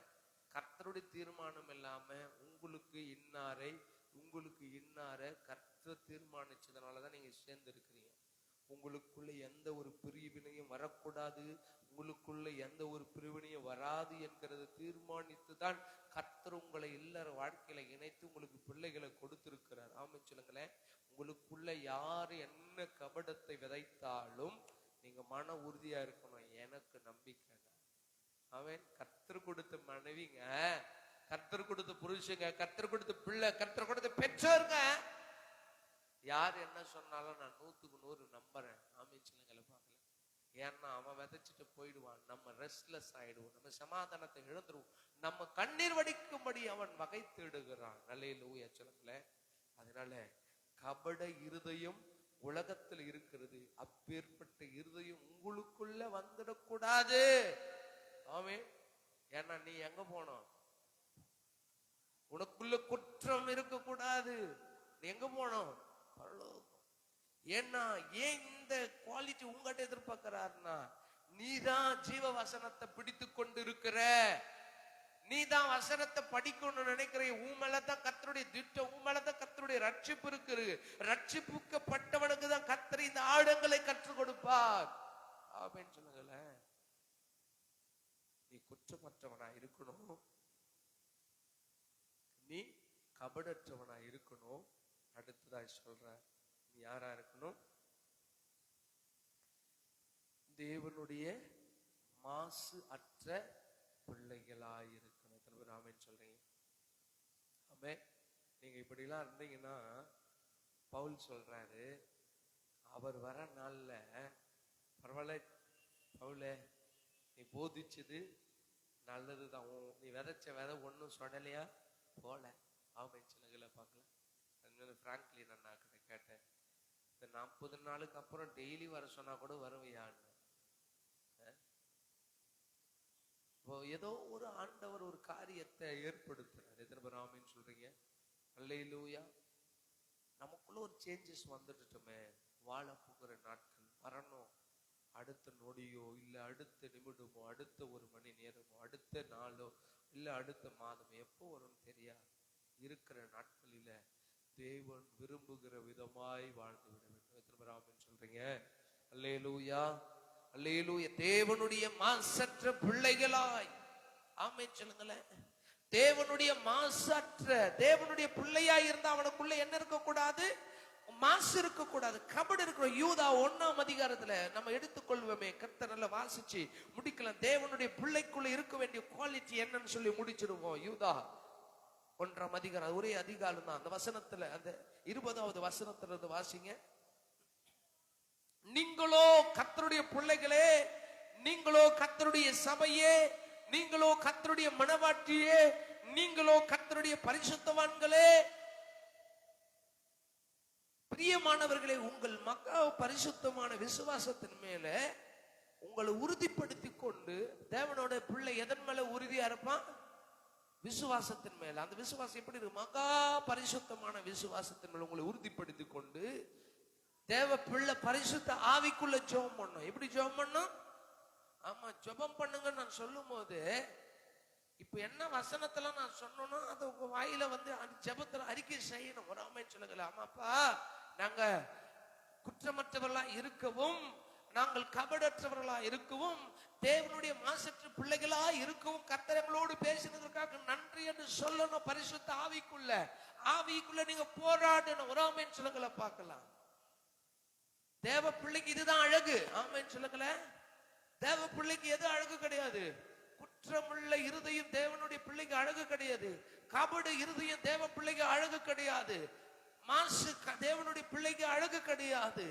கர்த்தருடைய தீர்மானம் இல்லாம உங்களுக்கு இன்னார கர்த்தர் தீர்மானிச்சதுனாலதான் நீங்க சேர்ந்து இருக்கிறீங்க. உங்களுக்குள்ள எந்த ஒரு பிரிவினையும் வரக்கூடாது, உங்களுக்குள்ள எந்த ஒரு பிரிவினையும் வராது என்கிறத தீர்மானித்துதான் கர்த்தர் உங்களை எல்லாரும் வாழ்க்கையில இணைத்து உங்களுக்கு பிள்ளைகளை கொடுத்திருக்கிறார். ஆமாம் சொல்லுங்களேன். உங்களுக்குள்ள யாரு என்ன கபடத்தை விதைத்தாலும் நீங்க மன உறுதியா இருக்கணும். எனக்கு நம்பிக்கை, அவன் கர்த்தர் கொடுத்த மனைவிங்க, கர்த்தர் கொடுத்த புருஷங்க, கர்த்தர் கொடுத்த பிள்ளை, கர்த்தர் கொடுத்த பெற்றோருங்க, யார் என்ன சொன்னாலும் நான் 100க்கு 100 நம்புறேன். ஆமீன் சொல்லுங்களேன் பார்க்கல. ஏன்னா அவன் விதைச்சிட்டு போயிடுவான், நம்ம ரெஸ்ட்லெஸ் ஆயிடுவோம், நம்ம சமாதானத்தை இழந்துருவோம், நம்ம கண்ணீர் வடிக்கும்படி அவன் வகை தேடுகிறான். அல்லேலூயா சொல்லுங்களேன். அதனால கபட இருதயம் உலகத்தில் இருக்கிறது. அப்பேற்பட்ட இருதயம் உங்களுக்குள்ள வந்துடக்கூடாது. ஆமென். ஏன்னா நீ எங்க போனோம்? உனக்குள்ள குற்றம் இருக்கக்கூடாது. நீ எங்க போனோம்? பரலோகம். ஏன்னா ஏன் இந்த குவாலிட்டி உங்ககிட்ட எதிர்பார்க்கிறாருன்னா, நீதான் ஜீவ வசனத்தை பிடித்து கொண்டு இருக்கிற, நீதான் வசனத்தை படிக்கணும்னு நினைக்கிற. உன் மேலதான் கர்த்தருடைய திட்டம், உன் மேலதான் கர்த்தருடைய ரட்சிப்பு இருக்கு. ரட்சிப்புக்கப்பட்டவனுக்கு தான் கர்த்தர் இந்த ஆழங்களை கற்றுக் கொடுப்பார். ஆமென் சொல்லுங்களேன். நீ குற்றமற்றவனா இருக்கணும், நீ கபடற்றவனா இருக்கணும். அடுத்ததா சொல்ற, நீ யாரா இருக்கணும்? தேவனுடைய மாசு அற்ற பிள்ளைகளாயிருக்கணும். ஆமென் சொல்றீங்க? ஆமே. நீங்க இப்படி எல்லாம் இருந்தீங்கன்னா பவுல் சொல்றாரு, அவர் வர நாள்ல பரவாயில்ல பவுலே, நீ போதிச்சது நல்லதுதான், நீ விதைச்ச விதை ஒன்னும் சொடலையா போல. ஆமென் சொல்லுங்கள பார்க்கலாம். பிராங்க்லின் அண்ணா கிட்ட கேட்டேன், இந்த 40 நாளுக்கு அப்புறம் டெய்லி வர சொன்னா கூட வருவியான்னு. ஏதோ ஒரு ஆண்டவர் ஒரு காரியத்தை ஏற்படுத்துறாரு. எத்தனை பேர் ஆமென் சொல்றீங்க? அல்லேலூயா. நமக்குள்ள ஒரு சேஞ்சஸ் வந்துட்டுமே. வாழ போகிற நாட்கள் வரணும். அடுத்த நொடியோ இல்ல அடுத்த நிமிடமோ அடுத்த ஒரு மணி நேரமோ அடுத்த நாளோ இல்ல அடுத்த மாதமோ எப்போ வரும்னு தெரியாது. இருக்கிற நாட்களில தேவன் விரும்புகிற விதமாய் வாழ்ந்து விட வேண்டும். எத்தனை பேர் ஆமென் சொல்றீங்க? அல்லேலூயா அல்லேலூயா. தேவனுடைய மாசற்ற பிள்ளைகளாய். ஆமென் சொல்லுங்களேன். தேவனுடைய மாசற்ற தேவனுடைய பிள்ளையாய் இருந்தா அவனுக்குள்ள என்ன இருக்கக்கூடாது? மாசு இருக்கக்கூடாது, கபடு இருக்கிறோம். யூதா 1ஆம் அதிகாரத்துல நம்ம எடுத்துக்கொள்வோமே, கர்த்தர் நல்லா வாசிச்சு முடிக்கலாம். தேவனுடைய பிள்ளைக்குள்ள இருக்க வேண்டிய குவாலிட்டி என்னன்னு சொல்லி முடிச்சிடுவோம். யூதா 1ஆம் அதிகாரம், ஒரே அதிகாரம் தான். அந்த வசனத்துல, அந்த 20வது வசனத்துல இருந்து வாசிங்க. நீங்களோ கர்த்தருடைய பிள்ளைகளே, நீங்களோ கர்த்தருடைய சபையே, நீங்களோ கர்த்தருடைய மனவாட்டியே, நீங்களோ கர்த்தருடைய பரிசுத்தவான்களே, பிரியமானவர்களே, உங்கள் மகா பரிசுத்தமான விசுவாசத்தின் மேல உங்களை உறுதிப்படுத்தி கொண்டு, தேவனோட பிள்ளை எதன் மேல உறுதியா இருப்பான்? விசுவாசத்தின் மேல. அந்த விசுவாசம் எப்படி இருக்கு? மகா பரிசுத்தமான விசுவாசத்தின் மேல உங்களை உறுதிப்படுத்தி கொண்டு தேவ பிள்ளை பரிசுத்த ஆவிக்குள்ள ஜெபம் பண்ணும். எப்படி ஜெபம் பண்ணும்? ஆமா, ஜெபம் பண்ணுங்க நான் சொல்லும் போது இப்ப என்ன வசனத்துல நான் சொன்னோம்னா அதை உங்க வாயில வந்து ஜெபத்துல அறிக்கை செய்யணும். ஒரு ஆமென் சொல்லுங்களேன். ஆமாப்பா, நாங்க குற்றமற்றவர்களா இருக்கவும், நாங்கள் கபடற்றவர்களா இருக்கவும், தேவனுடைய மாசற்ற பிள்ளைகளா இருக்கவும் கர்த்தர் எங்களோடு பேசினதற்காக நன்றி என்று சொல்லணும். பரிசுத்த ஆவிக்குள்ள நீங்க போராடணும். ஒரு ஆமென் சொல்லுங்கள பார்க்கலாம். தேவ பிள்ளைக்கு இதுதான் அழகு. ஆமென் சொல்லுங்கள. தேவ பிள்ளைக்கு எது அழகு கிடையாது. குற்றமுள்ள இருதயம் தேவனுடைய பிள்ளைக்கு அழகு கிடையாது. கபடு இருதயம் தேவ பிள்ளைக்கு அழகு கிடையாது. மாசு தேவனுடைய பிள்ளைக்கு அழகு கிடையாது.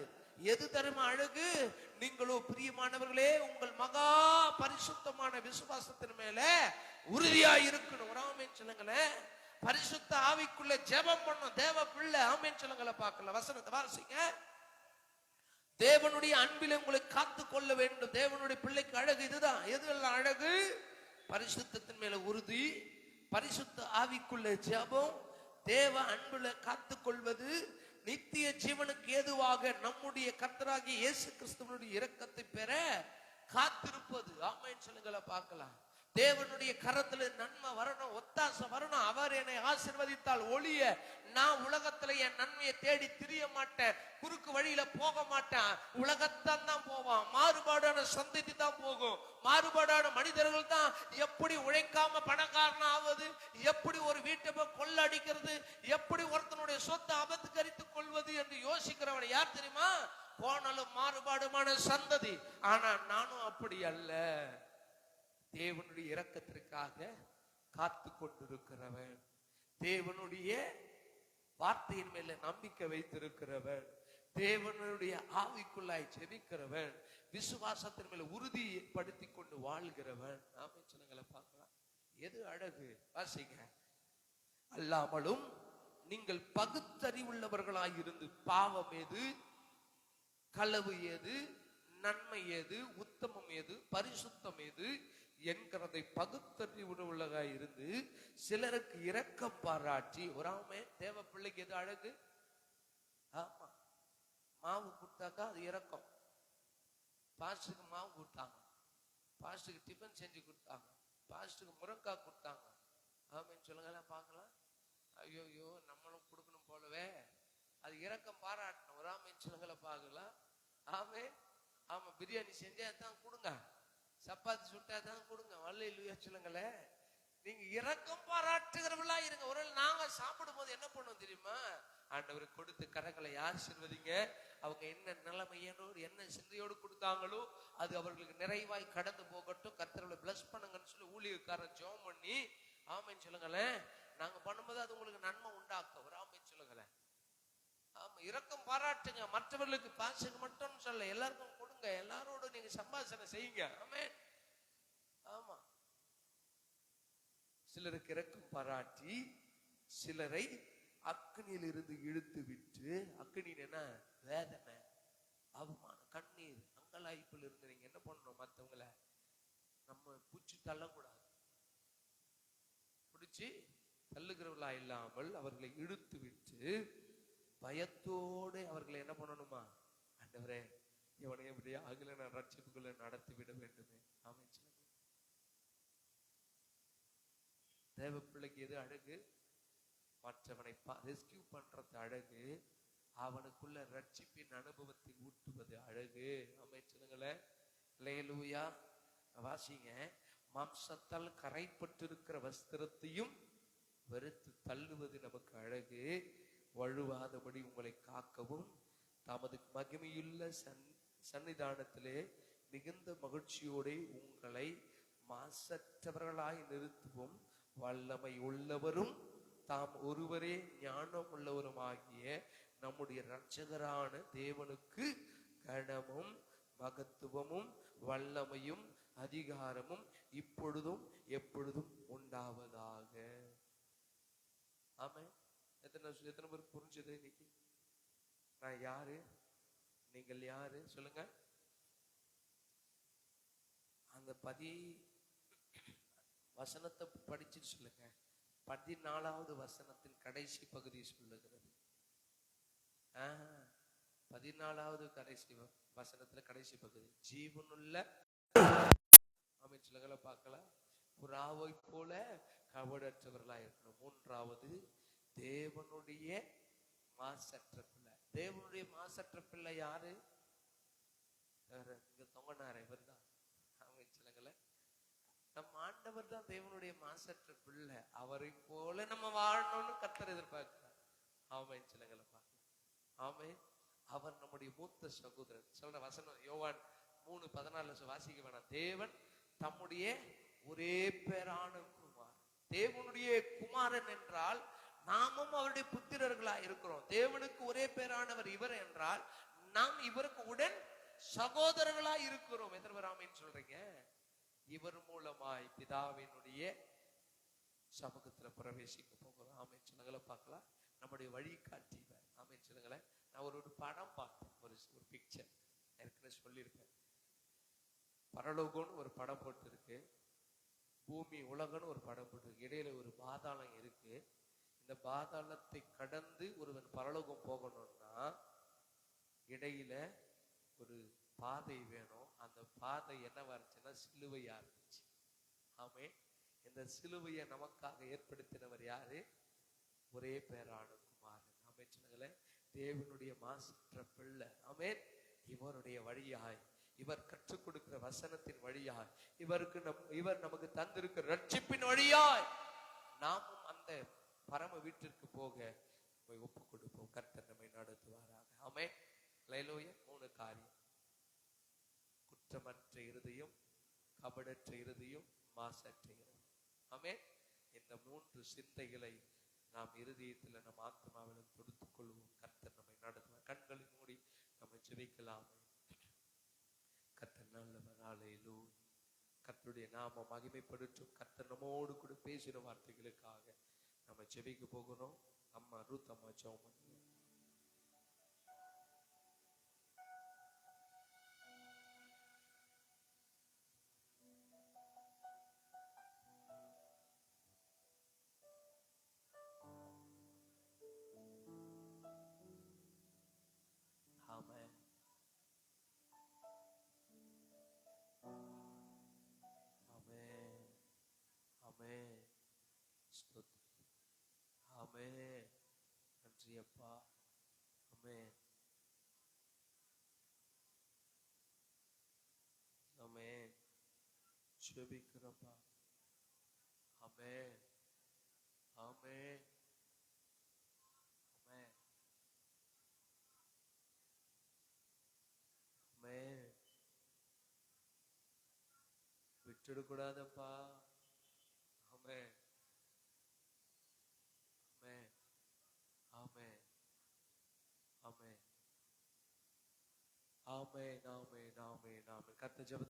எது தரும் அழகு? நீங்களோ பிரியமானவர்களே உங்கள் மகா பரிசுத்தமான விசுவாசத்தின் மேல உறுதியா இருக்கணும். ஒரு ஆமென் சொல்லுங்களேன். பரிசுத்த ஆவிக்குள்ள ஜெபம் பண்ணும் தேவ பிள்ளை. ஆமென் சொல்லுங்கள பார்க்கலாம். வசனத்தை வாசிங்க. தேவனுடைய அன்பில் உங்களை காத்து கொள்ள வேண்டும். தேவனுடைய பிள்ளைக்கு அழகு இதுதான். எதுவெல்லாம் அழகு? பரிசுத்தத்தின் மேல உறுதி, பரிசுத்த ஆவிக்குள்ள ஜெபம், தேவ அன்புல காத்து கொள்வது, நித்திய ஜீவனுக்கு ஏதுவாக நம்முடைய கர்த்தராகிய இயேசு கிறிஸ்துவினுடைய இரக்கத்தை பெற காத்திருப்பது. ஆமென் சொல்லுங்கள பார்க்கலாம். தேவனுடைய கரத்துல நன்மை வரணும், ஒத்தாசை வரணும். அவர் என்னை ஆசீர்வதித்தால் ஒழிய நான் உலகத்துல என் நன்மையை தேடி திரிய மாட்டேன். குறுக்கு வழியில போக மாட்டேன். உலகத்தான் தான் போவான். மாறுபாடான சந்ததி தான் போகும். மாறுபாடான மனிதர்கள் தான் எப்படி உழைக்காம பணக்காரன் ஆவது, எப்படி ஒரு வீட்டை போய் கொள்ள அடிக்கிறது, எப்படி ஒருத்தனுடைய சொத்தை அபகரித்துக் கொள்வது என்று யோசிக்கிறவன் யார் தெரியுமா? போனாலும் மாறுபாடுமான சந்ததி. ஆனா நானும் அப்படி அல்ல. தேவனுடைய இரக்கத்திற்காக காத்து கொண்டிருக்கிறவன், தேவனுடைய வார்த்தையின் மேல நம்பிக்கை வைத்திருக்கிறவன், தேவனுடைய ஆவிக்குள்ளாய் ஜெபிக்கிறவன், விசுவாசத்தின் மேல உறுதிப்படுத்தி கொண்டு வாழ்கிறவன். ஆமென் சொல்லுங்கள பார்க்கலாம். எது அழகு? வாசிங்க. அல்லாமலும் நீங்கள் பகுத்தறிவுள்ளவர்களாய் இருந்து பாவம் எது, களவு எது, நன்மை எது, உத்தமம் எது, பரிசுத்தம் எது என்கிறதை பகுத்தறிவுள்ளவர்களாக இருந்து சிலருக்கு இரக்கம் பாராட்டி. ஒராமே தேவ பிள்ளைக்கு எது அழகு? ஆமா, மாவு கொடுத்தாக்கா அது இரக்கம். பாஸ்டருக்கு மாவு கொடுத்தாங்க, பாஸ்டருக்கு டிஃபன் செஞ்சு கொடுத்தாங்க, பாஸ்டருக்கு முருங்காய் கொடுத்தாங்க. ஆமென் சொல்லுங்க பார்க்கலாம். ஐயோ நம்மளும் கொடுக்கணும் போலவே, அது இரக்கம் பாராட்டணும். ஒரு ஆமென் சொல்லுங்கள பார்க்கலாம். ஆமே ஆமா, பிரியாணி செஞ்சா தான் கொடுங்க, சப்பாத்தி சுட்டா தான் கொடுங்க. அல்லேலூயா சொல்லுங்களே. நீங்க இரக்கம் பாராட்டுகிறவர்களா இருங்க. ஒரு நாங்க சாப்பிடும் போது என்ன பண்ணுவோம் தெரியுமா? ஆண்டவருக்கு கொடுத்து கரங்களை ஆசீர்வதிங்க. அவங்க என்ன நிலைமையோடு என்ன சிந்தையோடு கொடுத்தாங்களோ அது அவர்களுக்கு நிறைவாய் கடந்து போகட்டும், கர்த்தர்களை பிளஸ் பண்ணுங்கன்னு சொல்லி ஊழியக்காரன் ஜெபம் பண்ணி ஆமென் சொல்லுங்களேன். நாங்க பண்ணும்போது அது உங்களுக்கு நன்மை உண்டாக்கும். ஒரு ஆமென் சொல்லுங்களேன். ஆமா, இரக்கம் பாராட்டுங்க. மற்றவர்களுக்கு பாசுக்கு மட்டும் சொல்ல, எல்லாருக்கும் கொடுங்க. எல்லாரோட நீங்க சம்பாஷணை செய்யுங்க. ஆமென். ஆமா, சிலருக்கு இரக்கம் பாராட்டி சிலரை அக்னியில் இருந்து இழுத்து விட்டு, அக்னி என்ன? வேதனை, அவமானம், கண்ணீர், அங்கலாய்ப்பில் இருந்து நீங்க என்ன பண்ணணும்? மற்றவங்களை நம்ம பூச்சி தள்ளக்கூடாது. பிடிச்சி தள்ளுகிறவர்களா இல்லாமல் அவர்களை இழுத்து விட்டு பயத்தோடு அவர்களை என்ன பண்ணணுமா? ஆண்டவரே இவனை எப்படி ஆகல நான் ரட்சிப்புக்குள்ள நடத்தி விட வேண்டுமே. ஆமென் சொல்லுங்க. தேவ பிள்ளைக்கு எது அழகு? மற்றவனை ரெஸ்கியூ பண்றது அழகு, அவனுக்குள்ள ரட்சிப்பின் அனுபவத்தை ஊட்டுவது அழகு. ஆமென் சொல்லுங்களேன். அல்லேலூயா. வாசிங்க. மாம்சத்தால் கரைப்பட்டிருக்கிற வஸ்திரத்தையும் வெறுத்து தள்ளுவது நமக்கு அழகு. வழுவாதபடி உங்களை காக்கவும் தமது மகிமையுள்ள சன்னிதானத்திலே மிகுந்த மகிழ்ச்சியோட உங்களை மாசற்றவர்களாய் நிறுத்துவோம். வல்லமை உள்ளவரும் தாம் ஒருவரே ஞானம் உள்ளவருமாகிய நம்முடைய இரட்சகரான தேவனுக்கு கனமும் மகத்துவமும் வல்லமையும் அதிகாரமும் இப்பொழுதும் எப்பொழுதும் உண்டாவதாக. ஆமென். எத்தனை பேருக்கு புரிஞ்சது இன்னைக்கு? நான் யாரு, நீங்கள் யாரு சொல்லுங்க. அந்த வசனத்தை படிச்சு சொல்லுங்க. 14வது வசனத்தின் கடைசி பகுதி சொல்லுகிறது. 14வது கடைசி வசனத்துல கடைசி பகுதி ஜீவனுள்ள அமைச்சர்களை பார்க்கலாம். புறாவை போல கபடற்றவர்களா இருக்கணும். 3வது தேவனுடைய மாசற்ற பிள்ளை. தேவனுடைய மாசற்ற பிள்ளை யாரு? இங்க தொங்கினார இவர் தான். சொல்லுங்களேன், நம்ம ஆண்டவர் தான் தேவனுடைய மாசற்ற பிள்ளை. அவரை போல நம்ம வாழணும்னு கர்த்தர் எதிர்பார்க்கிறார். ஆமென் சொல்லுங்களேன் பார்க்கலாம். ஆமென். அவர் நம்முடைய மூத்த சகோதரர். சொல்ற வசனம் யோவான் 3:14 வாசிக்க வேணாம். தேவன் தம்முடைய ஒரே பேரான குமார். தேவனுடைய குமாரன் என்றால் நாமும் அவருடைய புத்திரர்களா இருக்கிறோம். தேவனுக்கு ஒரே பேரானவர் இவர் என்றால் நாம் இவருக்கு உடன் சகோதரர்களா இருக்கிறோம். எத்தனை பேர் ஆமென் சொல்றீங்க? இவர் மூலமாய் பிதாவினுடைய சமூகத்துல பிரவேசிக்க போகிறோம். ஆமென் சொல்லுங்களேன் பார்க்கலாம். நம்முடைய வழி காட்டிவர். ஆமென் சொல்லுங்களேன். நான் ஒரு படம் பார்த்தேன், ஒரு பிக்சர் ஏற்கனவே சொல்லியிருப்பேன். பரலோகம்னு ஒரு படம் போட்டு இருக்கு, பூமி உலகம்னு ஒரு படம் போட்டு இருக்கு. இடையில ஒரு பாதாளம் இருக்கு. இந்த பாதாளத்தை கடந்து ஒருவன் பரலோகம் போகணும்னா இடையில ஒரு பாதை வேணும். அந்த பாதை என்னவா இருந்துச்சுன்னா சிலுவையா இருந்துச்சு. ஆமே. இந்த சிலுவையை நமக்காக ஏற்படுத்தினவர் யாரு? ஒரே பேரான குமாரன். ஆமே சொல்லுங்களேன். தேவனுடைய மாசற்ற பிள்ளை. ஆமே. இவருடைய வழியாய், இவர் கற்றுக் கொடுக்கிற வசனத்தின் வழியாய், இவர் நமக்கு தந்திருக்கிற ரட்சிப்பின் வழியாய் நாமும் அந்த பரம வீட்டிற்கு போக போய் ஒப்பு கொடுப்போம். கர்த்தர் நம்மை நடத்துவாராக. ஆமே. ஹல்லேலூயா. 3 காரியம்: குற்றமற்ற இருதயம், கபடற்ற இருதயம், மாசற்ற இருதயம். ஆமே. இந்த 3 சிந்தைகளை நாம் இருதயத்தில் நம் ஆத்மாவிலும் தொடுத்துக் கொள்வோம். கர்த்தர் நம்மை நடத்துவார். கண்களை மூடி நம்ம ஜெபிக்கலாமே. கர்த்தர் நல்லவர். ஹல்லேலூயா. கர்த்தருடைய நாம மகிமைப்படுத்தும். கர்த்தர் நம்மோடு கூட பேசின வார்த்தைகளுக்காக நம்ம ஜெபிக்க போகிறோம். அம்மா ரூத் அம்மா ஜெபம் பண்ணுங்க. ஆமென். ஆமென். ஆமென். ஸ்தோத்திரம். ஆமென். நன்றி அப்பா. ஆமென். ஆமென். ஜெபிக்கிறப்பா. ஆமென். ஆமென். ஆமென். ஆமென். விட்டுடக்கூடாதப்பா. ஆமென். ஆமென். ஆமென். ஆமென். ஆமென். ஆமென். ஆமென். ஆமென். கர்த்தர் ஜெப